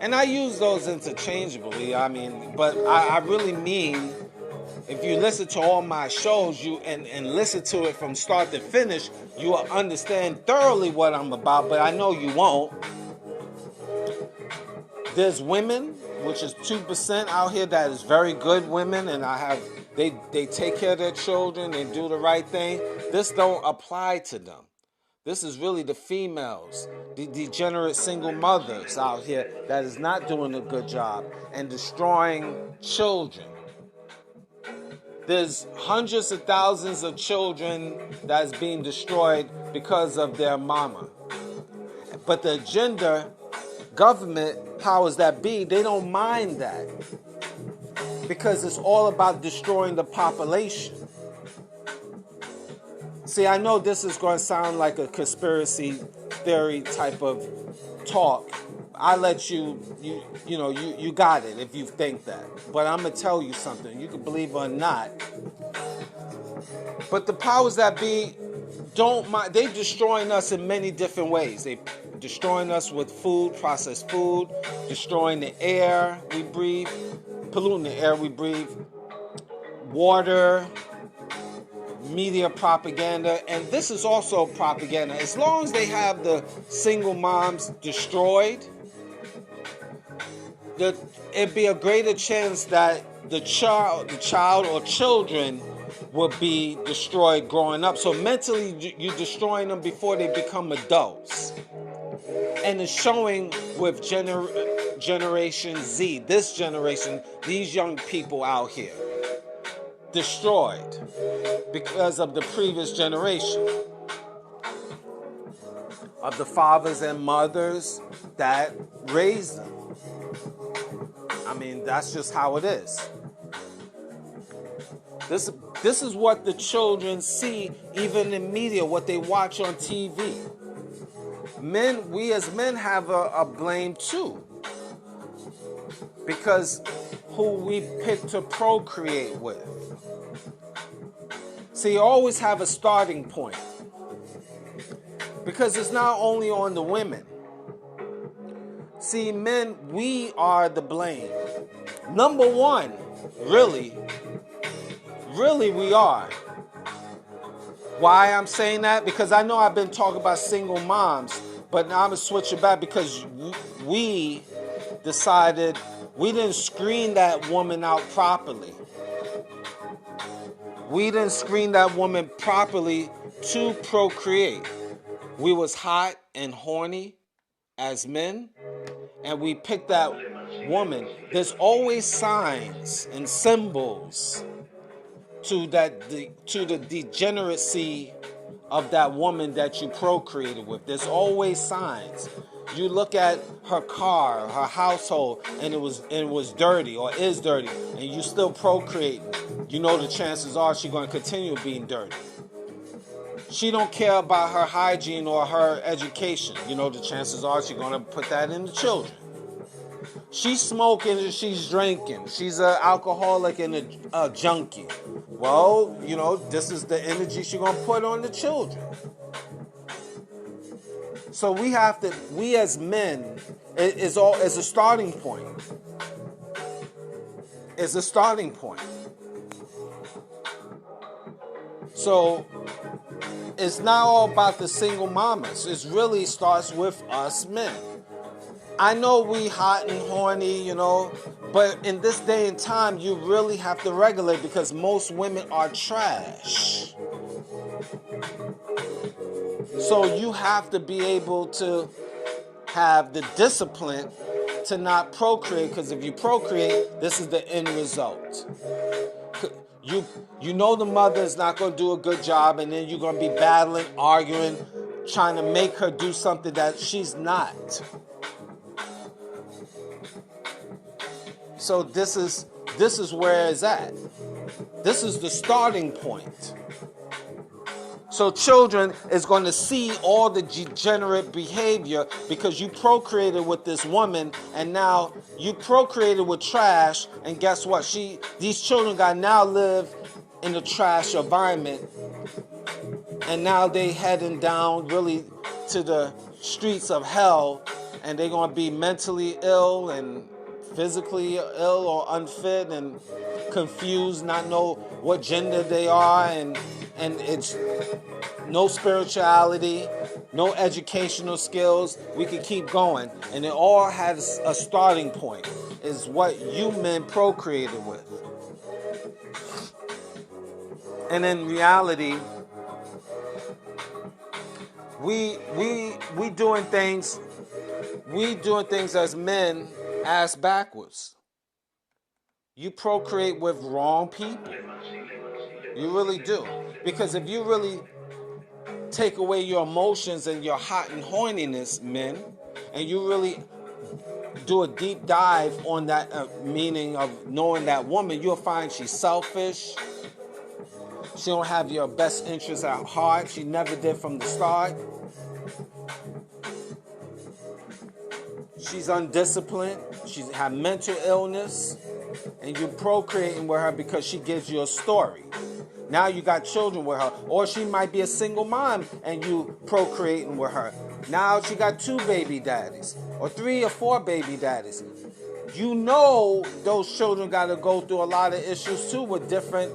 And I use those interchangeably. I mean, but I really mean, if you listen to all my shows and listen to it from start to finish, you will understand thoroughly what I'm about, but I know you won't. There's women, which is 2% out here that is very good women, and they take care of their children, they do the right thing. This don't apply to them. This is really the females, the degenerate single mothers out here that is not doing a good job and destroying children. There's hundreds of thousands of children that's being destroyed because of their mama. But the agenda, government, powers that be, they don't mind that. Because it's all about destroying the population. See, I know this is going to sound like a conspiracy theory type of talk. I let you got it if you think that. But I'm going to tell you something. You can believe it or not. But the powers that be don't mind. They're destroying us in many different ways. They destroying us with food, processed food, destroying the air we breathe, polluting the air we breathe, water, media propaganda, and this is also propaganda. As long as they have the single moms destroyed, it'd be a greater chance that the child or children will be destroyed growing up. So mentally, you're destroying them before they become adults. And it's showing with Generation Z, this generation, these young people out here, destroyed because of the previous generation of the fathers and mothers that raised them. I mean, that's just how it is. This is what the children see, even in media, what they watch on TV. We as men have a blame too, because who we pick to procreate with. See, you always have a starting point, because it's not only on the women. See, men, we are the blame. Number one, really we are. Why I'm saying that? Because I know I've been talking about single moms, but now I'm going to switch it back, because we decided we didn't screen that woman out properly. We didn't screen that woman properly to procreate. We was hot and horny as men, and we picked that woman. There's always signs and symbols to the degeneracy of that woman that you procreated with. There's always signs. You look at her car, her household, and it was dirty or is dirty, and you still procreating. You know the chances are she's going to continue being dirty. She don't care about her hygiene or her education. You know the chances are she's going to put that in the children. She's smoking and she's drinking. She's an alcoholic and a junkie. Well, you know, this is the energy she's going to put on the children. So we as men, is a starting point. It's a starting point. So it's not all about the single mamas. It really starts with us men. I know we hot and horny, you know, but in this day and time, you really have to regulate, because most women are trash. So you have to be able to have the discipline to not procreate, because if you procreate, this is the end result. You know the mother is not going to do a good job, and then you're going to be battling, arguing, trying to make her do something that she's not. So this is where it's at. This is the starting point. So children is going to see all the degenerate behavior, because you procreated with this woman, and now you procreated with trash, and guess what? These children got now live in a trash environment, and now they heading down really to the streets of hell, and they're going to be mentally ill and physically ill or unfit and confused, not know what gender they are, and it's no spirituality, no educational skills. We could keep going, and it all has a starting point, is what you men procreated with. And in reality, we doing things as men ass backwards. You procreate with wrong people. You really do. Because if you really take away your emotions and your hot and horniness, men, and you really do a deep dive on that meaning of knowing that woman, you'll find she's selfish. She don't have your best interests at heart. She never did from the start. She's undisciplined. She has mental illness. And you're procreating with her because she gives you a story. Now you got children with her. Or she might be a single mom and you procreating with her. Now she got 2 baby daddies or 3 or 4 baby daddies. You know those children got to go through a lot of issues too with different,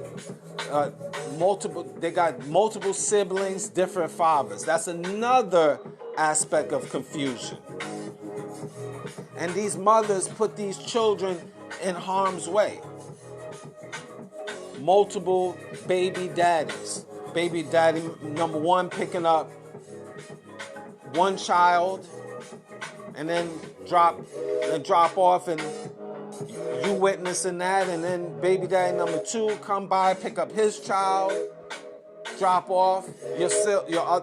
they got multiple siblings, different fathers. That's another aspect of confusion. And these mothers put these children in harm's way. Multiple baby daddies. Baby daddy number 1 picking up 1 child and then drop off, and you witnessing that, and then baby daddy number 2 come by, pick up his child, drop off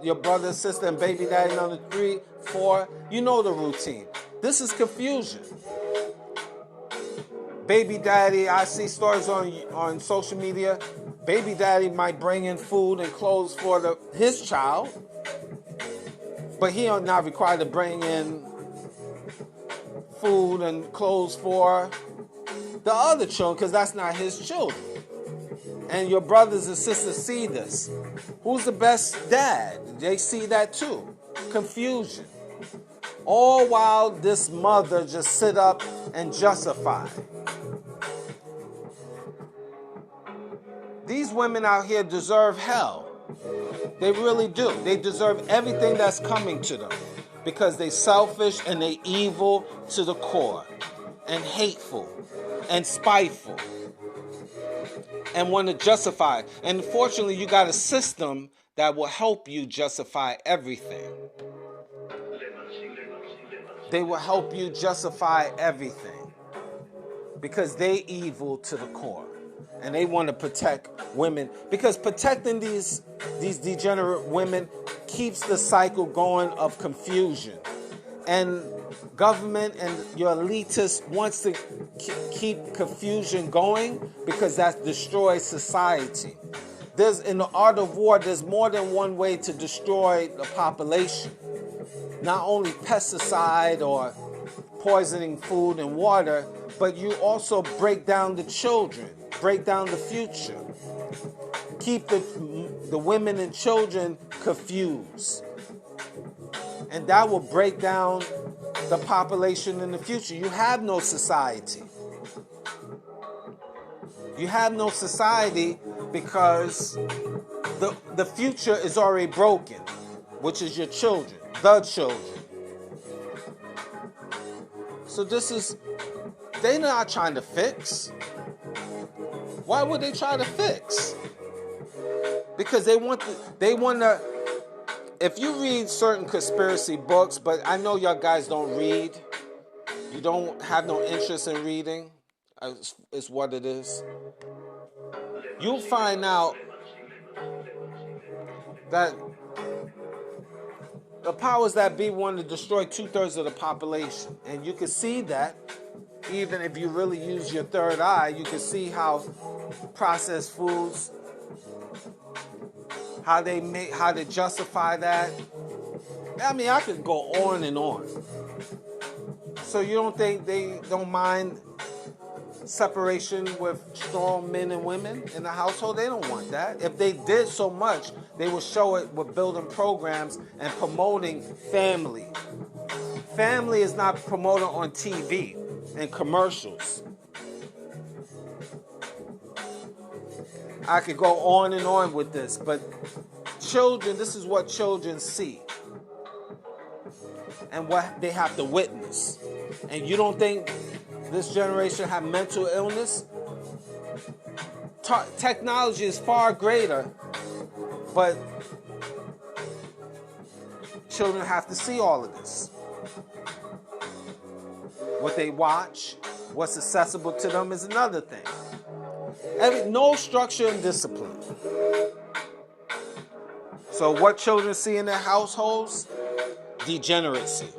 your brother, sister, and baby daddy number 3, 4. You know the routine. This is confusion. Baby daddy, I see stories on social media. Baby daddy might bring in food and clothes for his child, but he is not required to bring in food and clothes for the other children, because that's not his children. And your brothers and sisters see this. Who's the best dad? They see that too. Confusion. All while this mother just sit up and justify. These women out here deserve hell. They really do. They deserve everything that's coming to them, because they selfish and they evil to the core, and hateful and spiteful, and want to justify. And fortunately, you got a system that will help you justify everything. They will help you justify everything, because they evil to the core. And they want to protect women, because protecting these degenerate women keeps the cycle going of confusion. And government and your elitists wants to keep confusion going, because that destroys society. In the art of war, there's more than one way to destroy the population. Not only pesticide or poisoning food and water, but you also break down the children, break down the future. Keep the women and children confused. And that will break down the population in the future. You have no society. You have no society because the future is already broken, which is your children, the children. So they're not trying to fix. Why would they try to fix? Because they want to. If you read certain conspiracy books, but I know y'all guys don't read. You don't have no interest in reading. Is what it is. You'll find out that the powers that be want to destroy 2/3 of the population. And you can see that even if you really use your third eye, you can see how processed foods, how they justify that. I mean, I could go on and on. So you don't think they don't mind separation with strong men and women in the household? They don't want that. If they did so much, they would show it with building programs and promoting family. Family is not promoted on TV and commercials. I could go on and on with this, but children, this is what children see and what they have to witness. And you don't think this generation have mental illness? Technology is far greater, but children have to see all of this. What they watch, what's accessible to them is another thing. No structure and discipline. So what children see in their households? Degeneracy.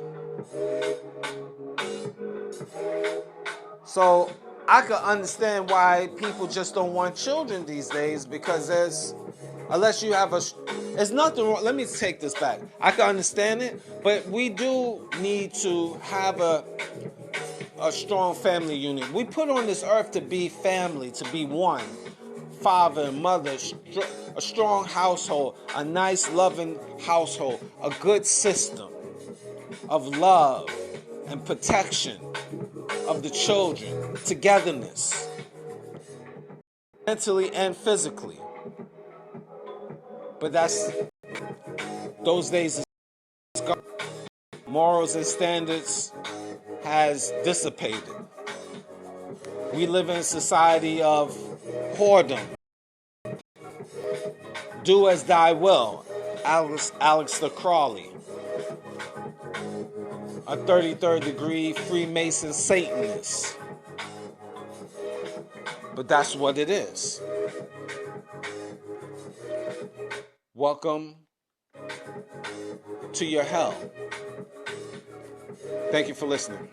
So I could understand why people just don't want children these days, because unless you have there's nothing wrong. Let me take this back. I can understand it, but we do need to have a strong family unit. We put on this earth to be family, to be one. father and mother, a strong household, a nice, loving household, a good system of love and protection of the children, togetherness, mentally and physically. But those days is gone. Morals and standards has dissipated. We live in a society of whoredom. Do as thy will. Aleister Crowley. A 33rd degree Freemason Satanist. But that's what it is. Welcome to your hell. Thank you for listening.